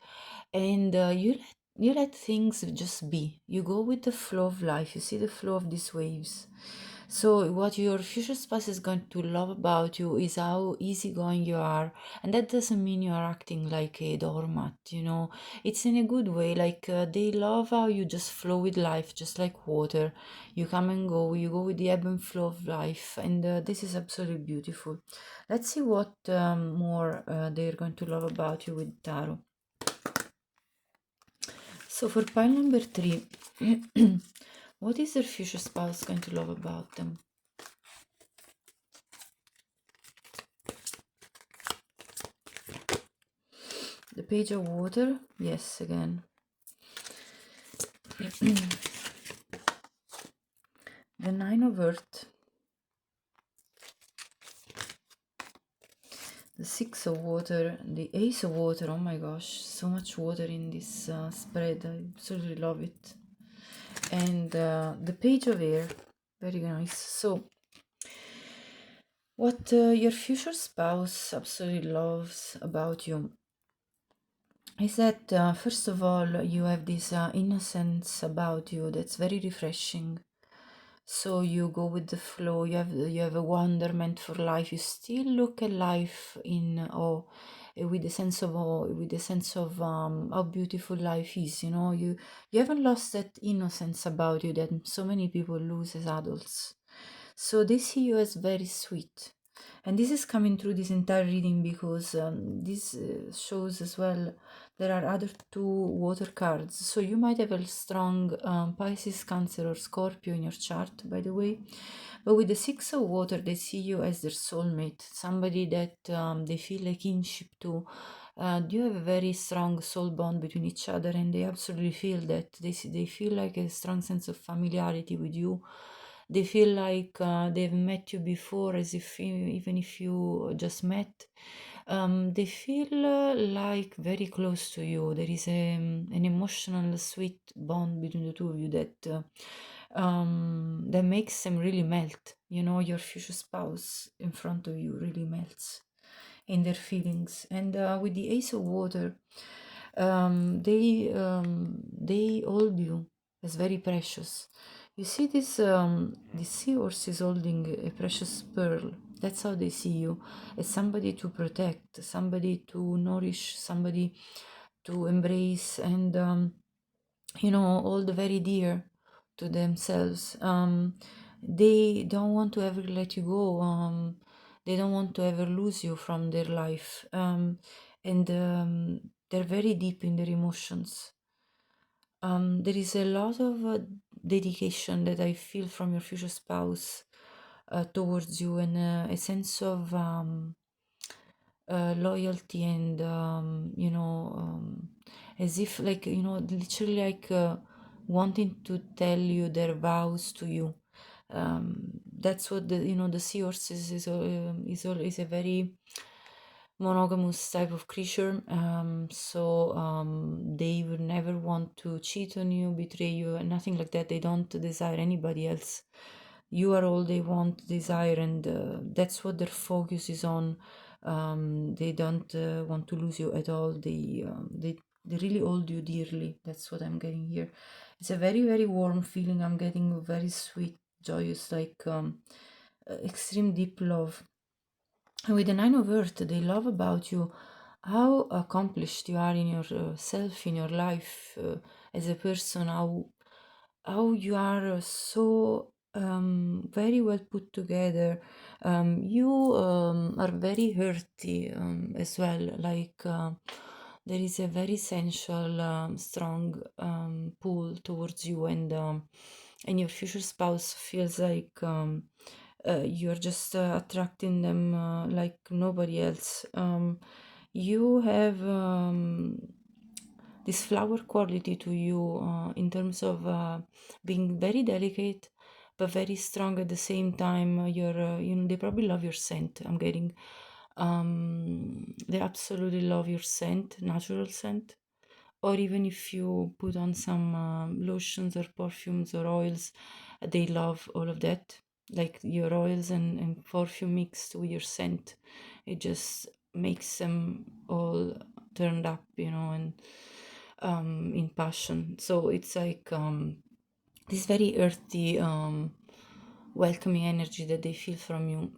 and you let things just be. You go with the flow of life. You see the flow of these waves. So, what your future spouse is going to love about you is how easygoing you are, and that doesn't mean you are acting like a doormat. It's in a good way. Like they love how you just flow with life, just like water. You come and go. You go with the ebb and flow of life, and this is absolutely beautiful. Let's see what more they're going to love about you with tarot. So for pile number 3, what is their future spouse going to love about them? The Page of Water, yes, again. The Nine of Earth. The Six of Water, the Ace of Water. Oh my gosh, so much water in this spread. I absolutely love it. And the Page of Air, very nice. So what your future spouse absolutely loves about you is that first of all, you have this innocence about you that's very refreshing. So you go with the flow. You have a wonderment for life. You still look at life in awe, with a sense of awe, with a sense of how beautiful life is. You haven't lost that innocence about you that so many people lose as adults. So they see you as very sweet. And this is coming through this entire reading because this shows as well there are other two water cards. So you might have a strong Pisces, Cancer, or Scorpio in your chart, by the way. But with the Six of Water, they see you as their soulmate, somebody that they feel a kinship to. You have a very strong soul bond between each other, and they absolutely feel that. They feel like a strong sense of familiarity with you. They feel like they've met you before, as if even if you just met. They feel like very close to you. There is an emotional, sweet bond between the two of you that makes them really melt. Your future spouse in front of you really melts in their feelings. And with the Ace of Water, they hold you as very precious. You see this seahorse is holding a precious pearl. That's how they see you, as somebody to protect, somebody to nourish, somebody to embrace, and hold very dear to themselves. They don't want to ever let you go. They don't want to ever lose you from their life. And they're very deep in their emotions. There is a lot of dedication that I feel from your future spouse towards you, and a sense of loyalty, and as if, like, literally, like, wanting to tell you their vows to you. That's what the seahorses is a very monogamous type of creature. So they would never want to cheat on you, betray you, and nothing like that. They don't desire anybody else. You are all they want, desire, and that's what their focus is on. They don't want to lose you at all. They really hold you dearly. That's what I'm getting here. It's a very, very warm feeling. I'm getting very sweet, joyous, like extreme deep love. And with the Nine of Earth, they love about you how accomplished you are in yourself, in your life, as a person, how you are so very well put together. You are very hearty as well. Like, there is a very sensual, strong pull towards you, and your future spouse feels like you're just attracting them like nobody else. You have this flower quality to you, in terms of being very delicate but very strong at the same time. They probably love your scent. I'm getting they absolutely love your scent, natural scent. Or even if you put on some lotions or perfumes or oils, they love all of that. Like your oils and perfume mixed with your scent, it just makes them all turned up, and in passion. So it's like this very earthy, welcoming energy that they feel from you.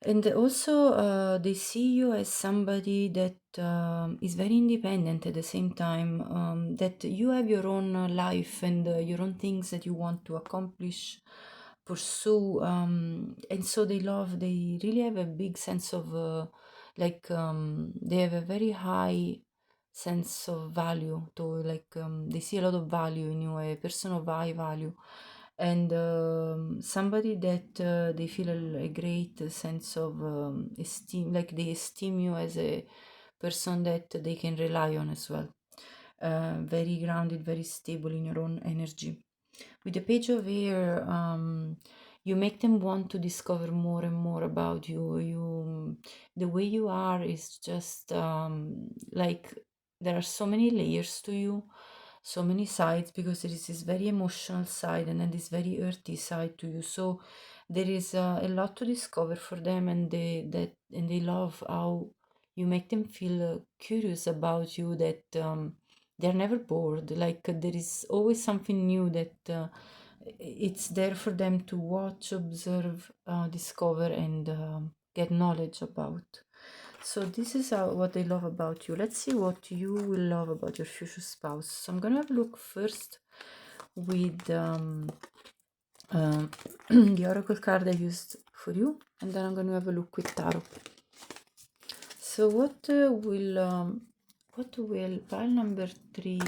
And also, they see you as somebody that is very independent at the same time, that you have your own life and your own things that you want to accomplish, pursue. And so they really have a big sense of, like, they have a very high sense of value to, like, they see a lot of value in you, a person of high value, and somebody that they feel a great sense of esteem, like they esteem you as a person that they can rely on as well. Very grounded, very stable in your own energy. With the Page of Air, you make them want to discover more and more about you. The way you are is just like, there are so many layers to you, so many sides, because there is this very emotional side and then this very earthy side to you. So there is a lot to discover for them, and they love how you make them feel curious about you. That they're never bored. Like there is always something new that it's there for them to watch, observe, discover, and get knowledge about. So this is what I love about you. Let's see what you will love about your future spouse. So I'm gonna have a look first with the oracle card I used for you, and then I'm gonna have a look with tarot. So what will pile number 3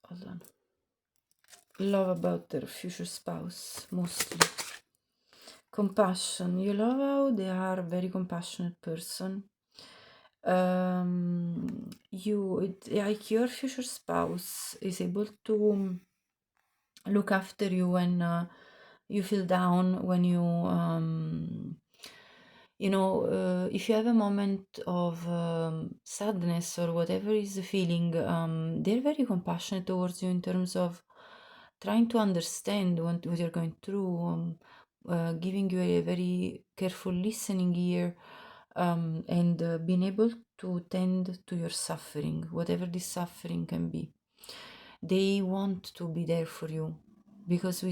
hold on, love about their future spouse? Mostly compassion. You love how they are a very compassionate person. Like your future spouse is able to look after you when you feel down, when if you have a moment of sadness or whatever is the feeling, they're very compassionate towards you in terms of trying to understand what you're going through, giving you a very careful listening ear, and being able to tend to your suffering, whatever this suffering can be. They want to be there for you because they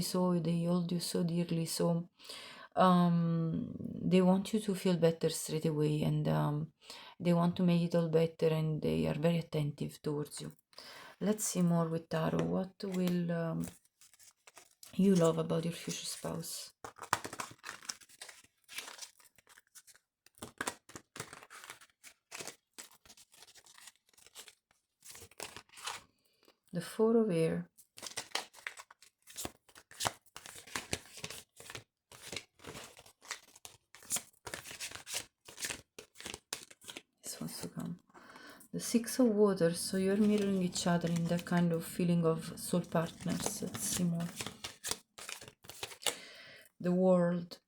hold you so dearly. So they want you to feel better straight away, and they want to make it all better, and they are very attentive towards you. Let's see more with tarot. What will you love about your future spouse? The Four of Air. This wants to come. The Six of Water. So you're mirroring each other in that kind of feeling of soul partners. Let's see more. The World.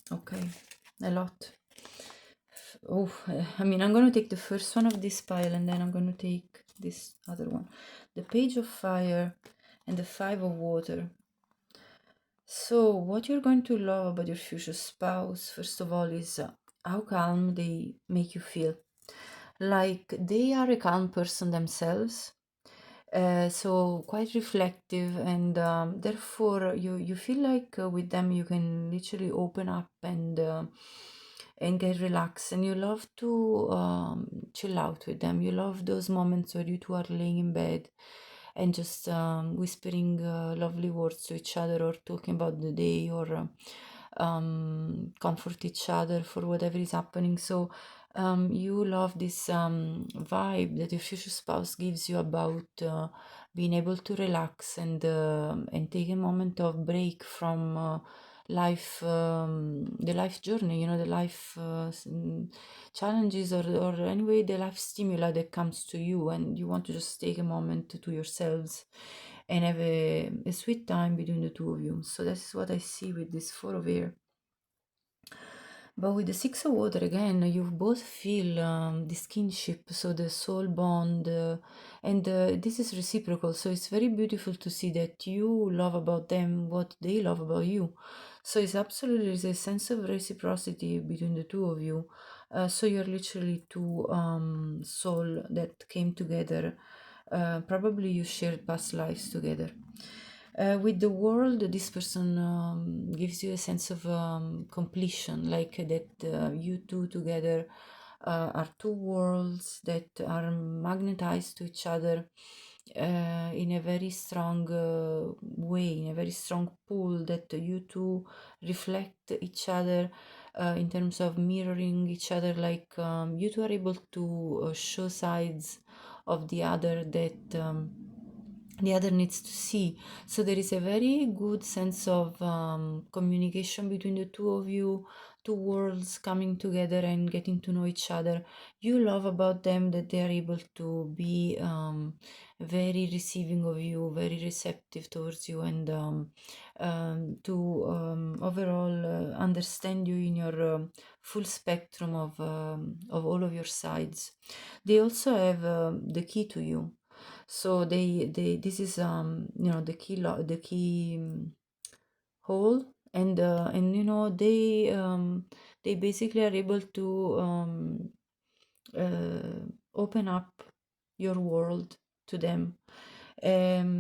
Okay, a lot. Oh, I mean, I'm going to take the first one of this pile, and then I'm going to take this other one. The Page of Fire and the Five of Water. So what you're going to love about your future spouse, first of all, is how calm they make you feel. Like they are a calm person themselves. So quite reflective, and therefore you feel like with them you can literally open up and get relaxed, and you love to chill out with them. You love those moments where you two are laying in bed and just whispering lovely words to each other, or talking about the day, or comfort each other for whatever is happening. So you love this vibe that your future spouse gives you about being able to relax and take a moment of break from life, the life journey, the life challenges, or anyway the life stimuli that comes to you, and you want to just take a moment to yourselves and have a sweet time between the two of you. So that's what I see with this Four of Air. But with the Six of Water, again, you both feel this kinship, so the soul bond, and this is reciprocal. So it's very beautiful to see that you love about them what they love about you. So it's absolutely there's a sense of reciprocity between the two of you. So you're literally two soul that came together. Probably you shared past lives together. With the world, this person gives you a sense of completion, like that you two together are two worlds that are magnetized to each other in a very strong way, in a very strong pull, that you two reflect each other in terms of mirroring each other, like you two are able to show sides of the other that the other needs to see. So there is a very good sense of communication between the two of you, two worlds coming together and getting to know each other. You love about them that they are able to be very receiving of you, very receptive towards you, and to overall understand you in your full spectrum of all of your sides. They also have the key to you. So they this is the key hole, and they basically are able to open up your world to them.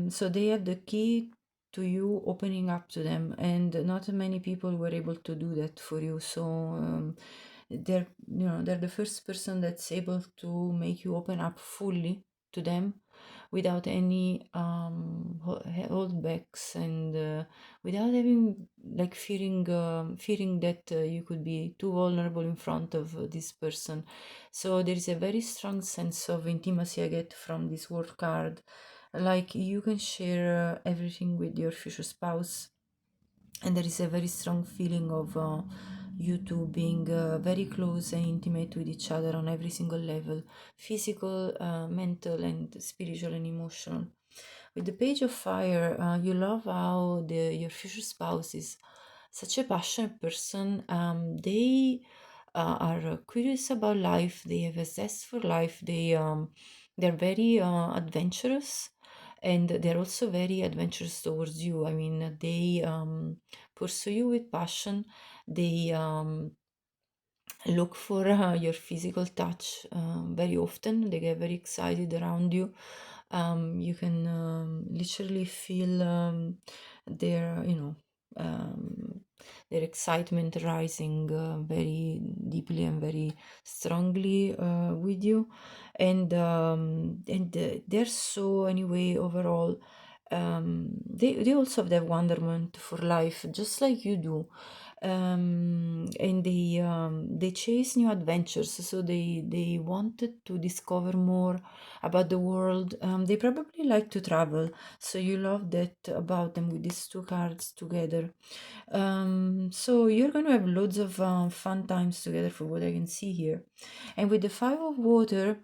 So they have the key to you opening up to them, and not many people were able to do that for you. So they're the first person that's able to make you open up fully to them without any holdbacks, and without having like fearing that you could be too vulnerable in front of this person. So there is a very strong sense of intimacy I get from this word card. Like you can share everything with your future spouse, and there is a very strong feeling of you two being very close and intimate with each other on every single level: physical, mental, and spiritual and emotional. With the Page of Fire, you love how your future spouse is such a passionate person. They are curious about life. They have a zest for life. They're very adventurous, and they're also very adventurous towards you. I mean, they pursue you with passion. They look for your physical touch very often. They get very excited around you. You can literally feel their, um, their excitement rising very deeply and very strongly with you, and they're so anyway overall. They also have that wonderment for life, just like you do, and they chase new adventures. So they wanted to discover more about the world. They probably like to travel, so you love that about them with these two cards together. So you're going to have loads of fun times together, for what I can see here. And with the Five of Water,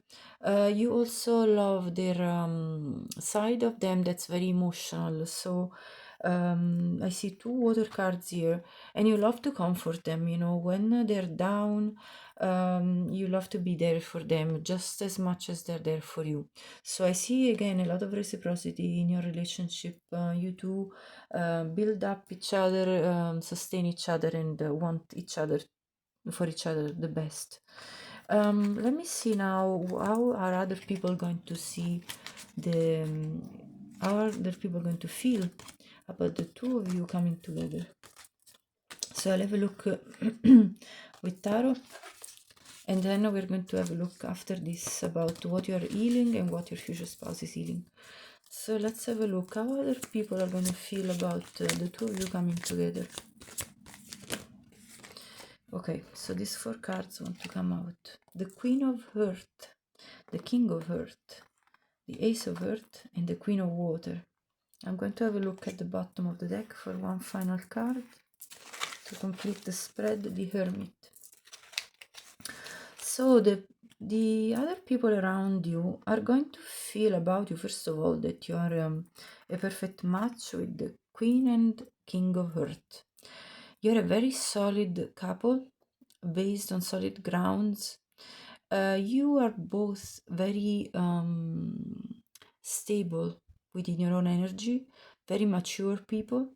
you also love their side of them that's very emotional. So I see two water cards here, and you love to comfort them. When they're down, you love to be there for them just as much as they're there for you. So I see again a lot of reciprocity in your relationship. You two build up each other, sustain each other, and want each other for each other the best. Let me see now, how are other people going to see the how are other people going to feel about the two of you coming together. So I'll have a look with tarot, and then we're going to have a look after this about what you're healing and what your future spouse is healing. So let's have a look how other people are going to feel about the two of you coming together. Okay, so these four cards want to come out: the Queen of Earth, the King of Earth, the Ace of Earth, and the Queen of Water. I'm going to have a look at the bottom of the deck for one final card to complete the spread, the Hermit. So the other people around you are going to feel about you, first of all, that you are a perfect match with the Queen and King of Earth. You're a very solid couple based on solid grounds. You are both very stable within your own energy, very mature people.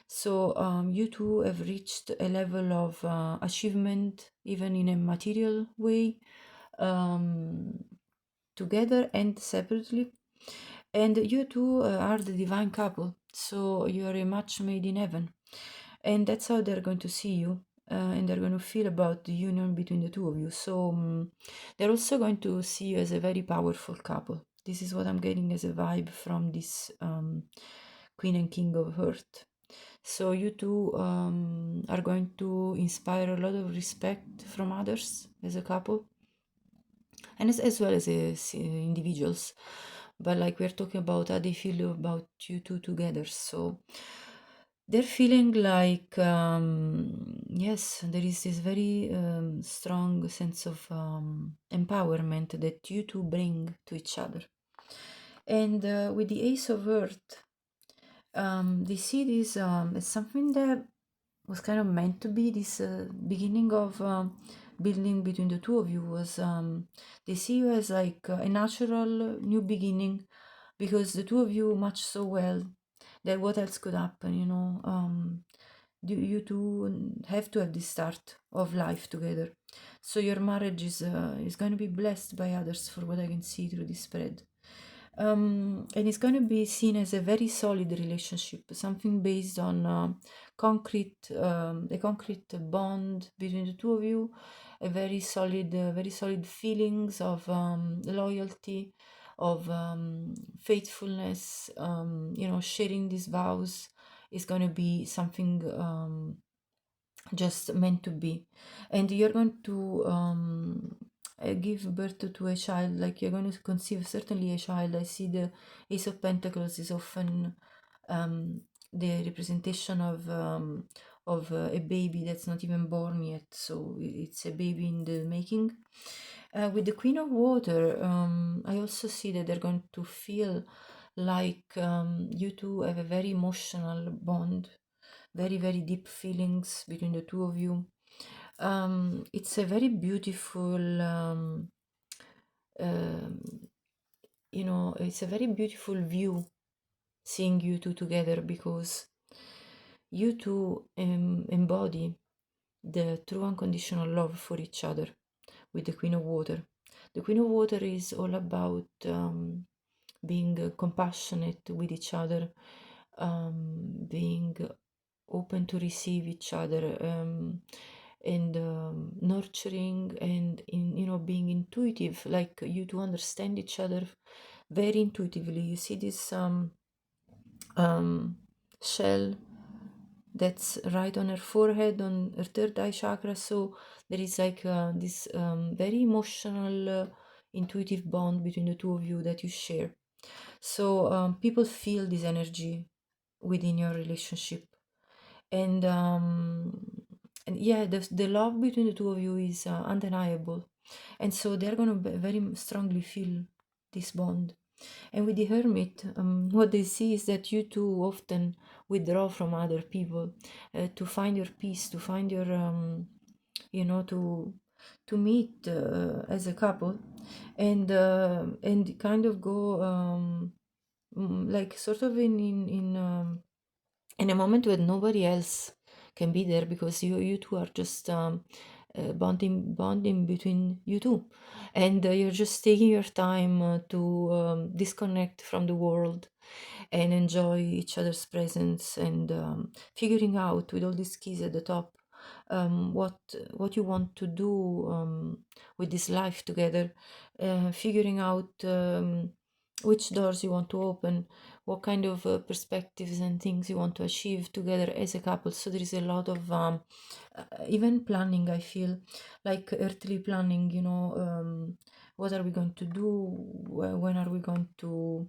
So you two have reached a level of achievement, even in a material way, um, together and separately. And you two are the divine couple. So you are a match made in heaven. And that's how they're going to see you. And they're going to feel about the union between the two of you. So they're also going to see you as a very powerful couple. This is what I'm getting as a vibe from this Queen and King of Earth. So you two are going to inspire a lot of respect from others as a couple, and as well as individuals. But like we're talking about how they feel about you two together. So they're feeling like yes, there is this very strong sense of empowerment that you two bring to each other. And with the Ace of Earth, they see this as something that was kind of meant to be. This beginning of building between the two of you was, they see you as like a natural new beginning, because the two of you match so well that what else could happen. you two have to have the start of life together. So your marriage is going to be blessed by others, for what I can see through this spread. And it's going to be seen as a very solid relationship, something based on a concrete bond between the two of you, a very solid feelings of loyalty, of faithfulness. Sharing these vows is going to be something just meant to be. And you're going to give birth to a child, like you're going to conceive certainly a child. I see the Ace of Pentacles is often the representation of a baby that's not even born yet, so it's a baby in the making. With the Queen of Water, I also see that they're going to feel like you two have a very emotional bond, very, very deep feelings between the two of you. It's a very beautiful, um, it's a very beautiful view seeing you two together, because you two embody the true unconditional love for each other with the Queen of Water. The Queen of Water is all about being compassionate with each other, being open to receive each other, and nurturing, and being intuitive, like you to understand each other very intuitively. You see this shell that's right on her forehead, on her third eye chakra. So there is like this very emotional, intuitive bond between the two of you that you share. So people feel this energy within your relationship, and yeah, the love between the two of you is undeniable, and so they're going to very strongly feel this bond. And with the Hermit, what they see is that you two often withdraw from other people to find your peace, to find your to meet as a couple, and kind of go like sort of in a moment when nobody else can be there, because you two are just bonding between you two, and you're just taking your time to disconnect from the world and enjoy each other's presence, and figuring out with all these keys at the top what you want to do with this life together, figuring out which doors you want to open, what kind of perspectives and things you want to achieve together as a couple. So there is a lot of even planning. I feel like earthly planning, what are we going to do, when are we going to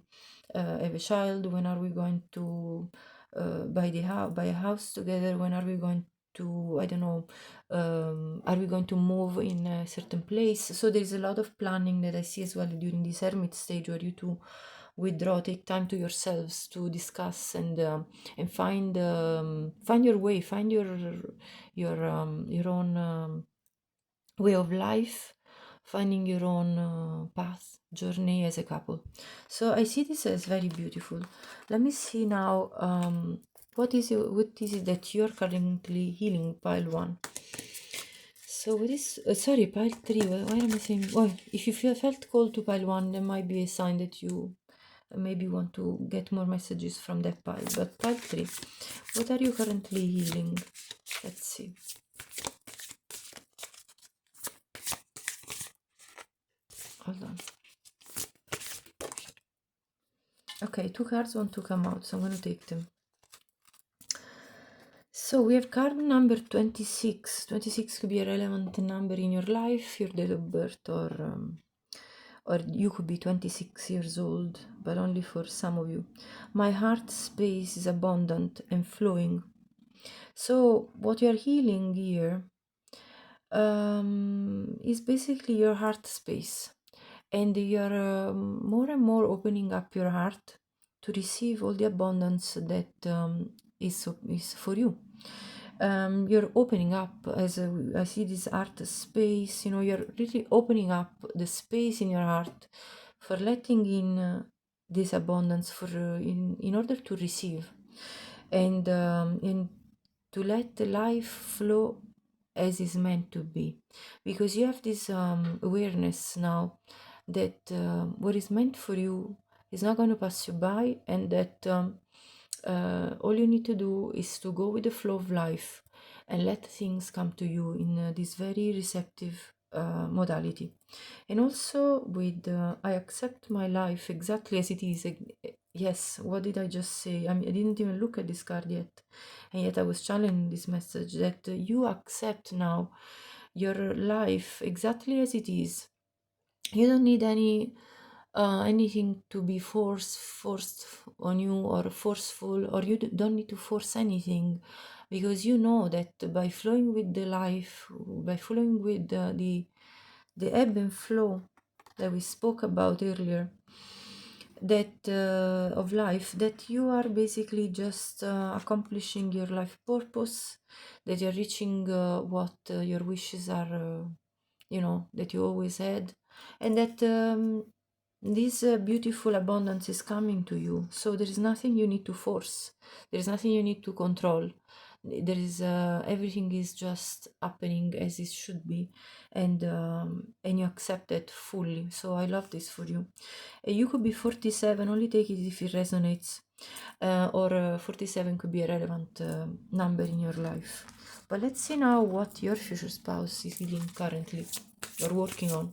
have a child, when are we going to buy a house together, when are we going to, I don't know, are we going to move in a certain place. So there's a lot of planning that I see as well during this hermit stage, where you two withdraw, take time to yourselves to discuss, and find your way, find your own way of life, finding your own path, journey as a couple. So I see this as very beautiful. Let me see now, what is it that you're currently healing, pile one. So what is sorry, pile three, why am I saying, well, if you felt called to pile one, there might be a sign that you maybe want to get more messages from that pile. But pile three, what are you currently healing? Let's see. Hold on. Okay, two cards want to come out, so I'm going to take them. So we have card number 26. 26 could be a relevant number in your life, your date of birth, or you could be 26 years old, but only for some of you. My heart space is abundant and flowing. So what you're healing here is basically your heart space, and you're more and more opening up your heart to receive all the abundance that is for you. You're opening up, I see this art space, you're really opening up the space in your heart for letting in this abundance, for in order to receive, and to let the life flow as is meant to be, because you have this awareness now that what is meant for you is not going to pass you by, and that all you need to do is to go with the flow of life and let things come to you in this very receptive modality. And also with I accept my life exactly as it is. Yes, what did I just say? I mean, I didn't even look at this card yet, and yet I was channeling this message that you accept now your life exactly as it is. You don't need anything to be forced on you, or forceful, or you don't need to force anything, because you know that by flowing with the life, by flowing with the ebb and flow that we spoke about earlier, that of life, that you are basically just accomplishing your life purpose, that you're reaching what your wishes are, that you always had, and that this beautiful abundance is coming to you. So there is nothing you need to force, there is nothing you need to control. There is everything is just happening as it should be, and you accept it fully. So I love this for you. You could be 47, only take it if it resonates, or 47 could be a relevant number in your life. But let's see now what your future spouse is healing currently or working on.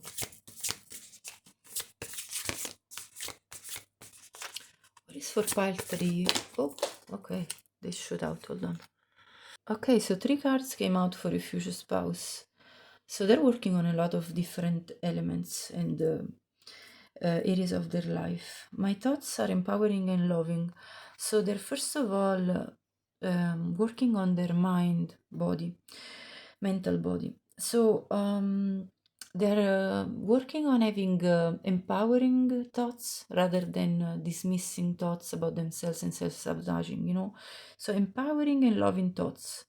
What is for pile 3? Oh, okay, they shoot out, hold on. Okay, so 3 cards came out for your future spouse. So they're working on a lot of different elements and areas of their life. My thoughts are empowering and loving. So they're first of all working on their mental body. So they're working on having empowering thoughts rather than dismissing thoughts about themselves and self-sabotaging, So empowering and loving thoughts,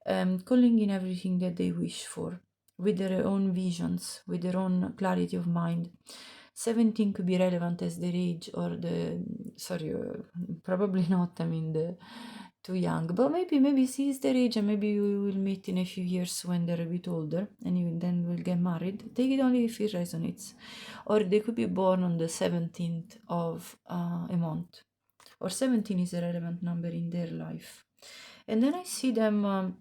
calling in everything that they wish for, with their own visions, with their own clarity of mind. 17 could be relevant as their age, or probably not, I mean, too young, but maybe see is their age, and maybe you will meet in a few years when they're a bit older, and you then will get married. Take it only if it resonates. Or they could be born on the 17th of a month, or 17 is a relevant number in their life. And then I see them,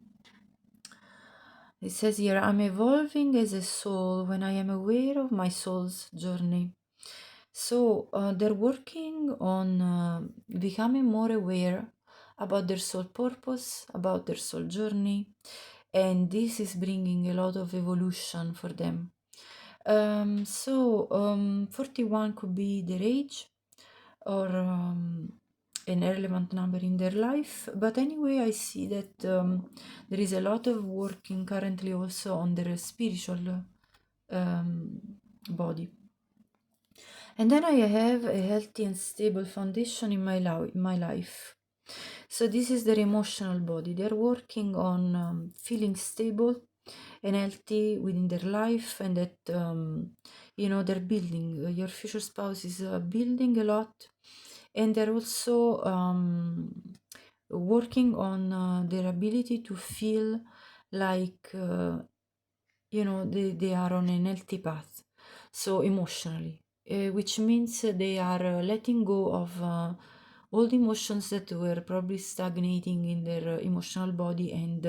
it says here, I'm evolving as a soul when I am aware of my soul's journey. So they're working on becoming more aware about their soul purpose, about their soul journey, and this is bringing a lot of evolution for them. 41 could be their age, or an irrelevant number in their life, but anyway, I see that there is a lot of working currently also on their spiritual body. And then I have a healthy and stable foundation in my life. So this is their emotional body. They're working on feeling stable and healthy within their life, and that they're building. Your future spouse is building a lot, and they're also working on their ability to feel like they are on an healthy path, so emotionally, which means they are letting go of all the emotions that were probably stagnating in their emotional body, and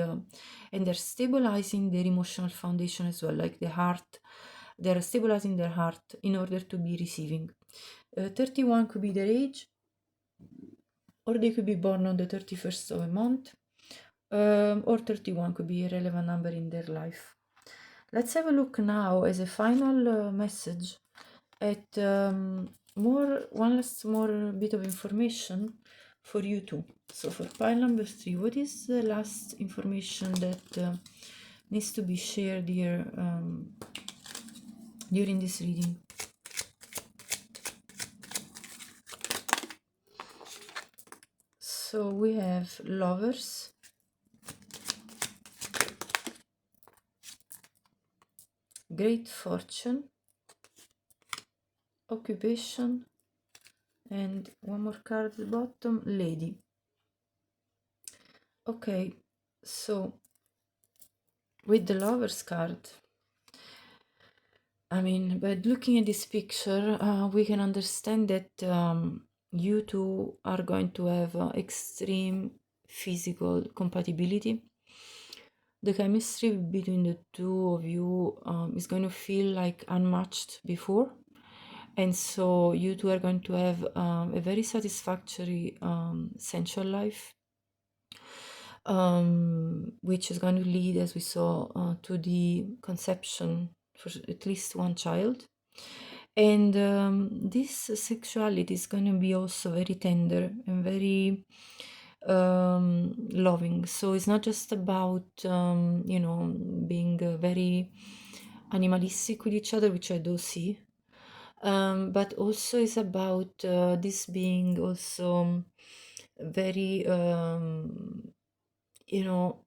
they're stabilizing their emotional foundation as well, like the heart. They're stabilizing their heart in order to be receiving. 31 could be their age, or they could be born on the 31st of a month, or 31 could be a relevant number in their life. Let's have a look now as a final message at one last more bit of information for you too. So for pile number 3, what is the last information that needs to be shared here during this reading? So we have Lovers, Great Fortune, Occupation, and one more card at the bottom, Lady. Okay, So with the Lovers card, I mean, by looking at this picture, we can understand that you two are going to have extreme physical compatibility. The chemistry between the two of you is going to feel like unmatched before. And so you two are going to have a very satisfactory sensual life, which is going to lead, as we saw, to the conception for at least one child. And this sexuality is going to be also very tender and very loving. So it's not just about, being very animalistic with each other, which I do see, but also it's about this being also very, you know,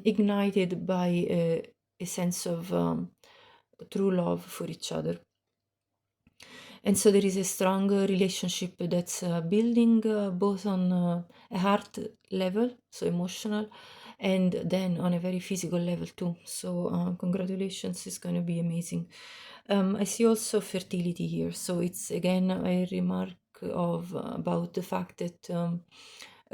ignited by a sense of true love for each other. And so there is a strong relationship that's building both on a heart level, so emotional, and then on a very physical level too. So congratulations, it's going to be amazing. I see also fertility here, so it's again a remark of about the fact that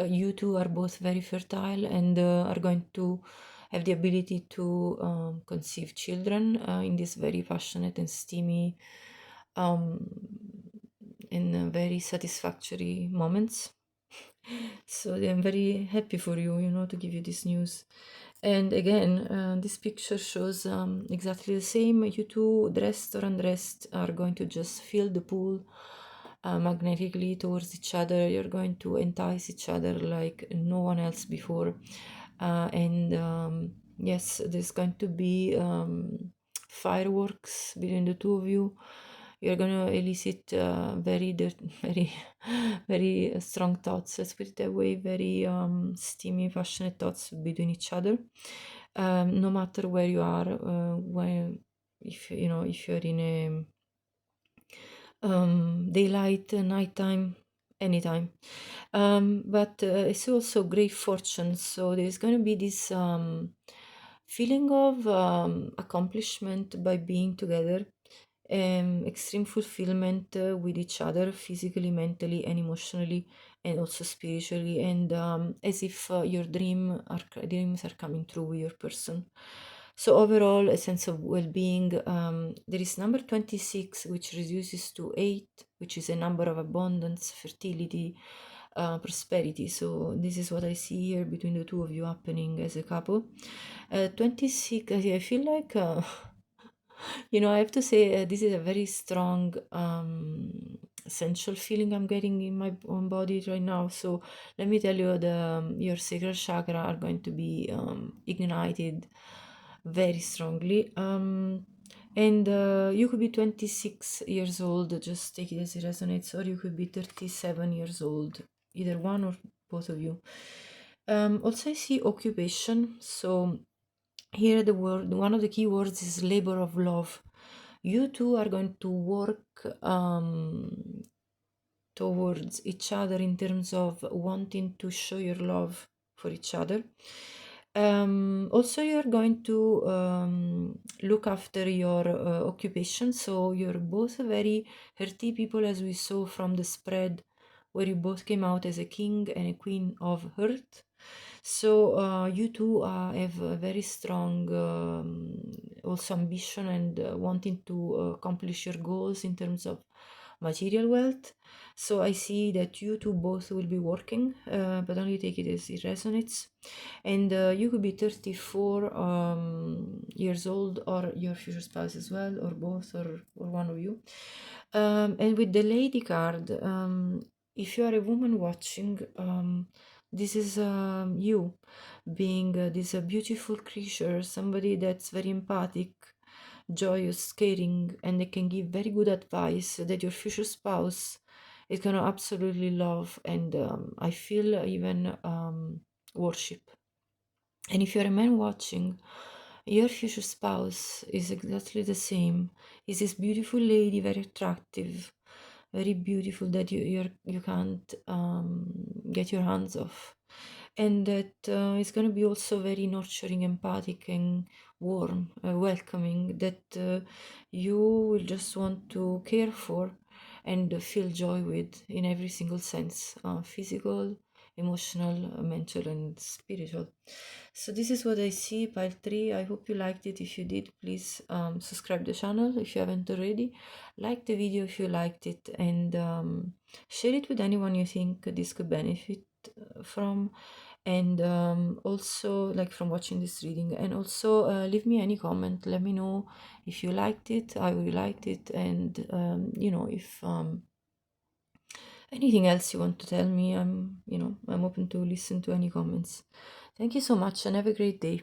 you two are both very fertile and are going to have the ability to conceive children in these very passionate and steamy um, in very satisfactory moments. So I'm very happy for you, to give you this news. And again, this picture shows exactly the same. You two, dressed or undressed, are going to just fill the pool magnetically towards each other. You're going to entice each other like no one else before. And yes, there's going to be fireworks between the two of you. You're going to elicit very, very strong thoughts. Let's put it that way. Very steamy, passionate thoughts between each other. No matter where you are, if you're in a daylight, nighttime, anytime. But it's also great fortune. So there's going to be this feeling of accomplishment by being together, extreme fulfillment with each other, physically, mentally, and emotionally, and also spiritually, and as if your dreams are coming true with your person. So overall, a sense of well-being. There is number 26, which reduces to 8, which is a number of abundance, fertility, prosperity. So this is what I see here between the two of you happening as a couple. 26, I feel like, I have to say, this is a very strong sensual feeling I'm getting in my own body right now. So let me tell you, your sacral chakra are going to be ignited very strongly. And you could be 26 years old, just take it as it resonates, or you could be 37 years old, either one or both of you. Also, I see occupation. So here the word, one of the key words is labor of love. You two are going to work towards each other in terms of wanting to show your love for each other. Also, you're going to look after your occupation. So you're both very hearty people, as we saw from the spread, where you both came out as a king and a queen of hearth. So you two have a very strong also ambition and wanting to accomplish your goals in terms of material wealth. So I see that you two both will be working, but only take it as it resonates. And you could be 34 years old, or your future spouse as well, or both, or one of you. And with the lady card, if you are a woman watching, this is you being this beautiful creature, somebody that's very empathic, joyous, caring, and they can give very good advice that your future spouse is gonna absolutely love, and I feel even worship. And if you're a man watching, your future spouse is exactly the same. Is this beautiful lady, very attractive, very beautiful, that you can't get your hands off. and that it's going to be also very nurturing, empathic, and warm, welcoming, that you will just want to care for and feel joy with in every single sense, physical, emotional, mental, and spiritual. So this is what I see, pile 3. I hope you liked it. If you did, please subscribe the channel if you haven't already. Like the video if you liked it, and share it with anyone you think this could benefit from, and also like from watching this reading. And also leave me any comment, let me know if you liked it, how you liked it, and if anything else you want to tell me. I'm open to listen to any comments. Thank you so much and have a great day.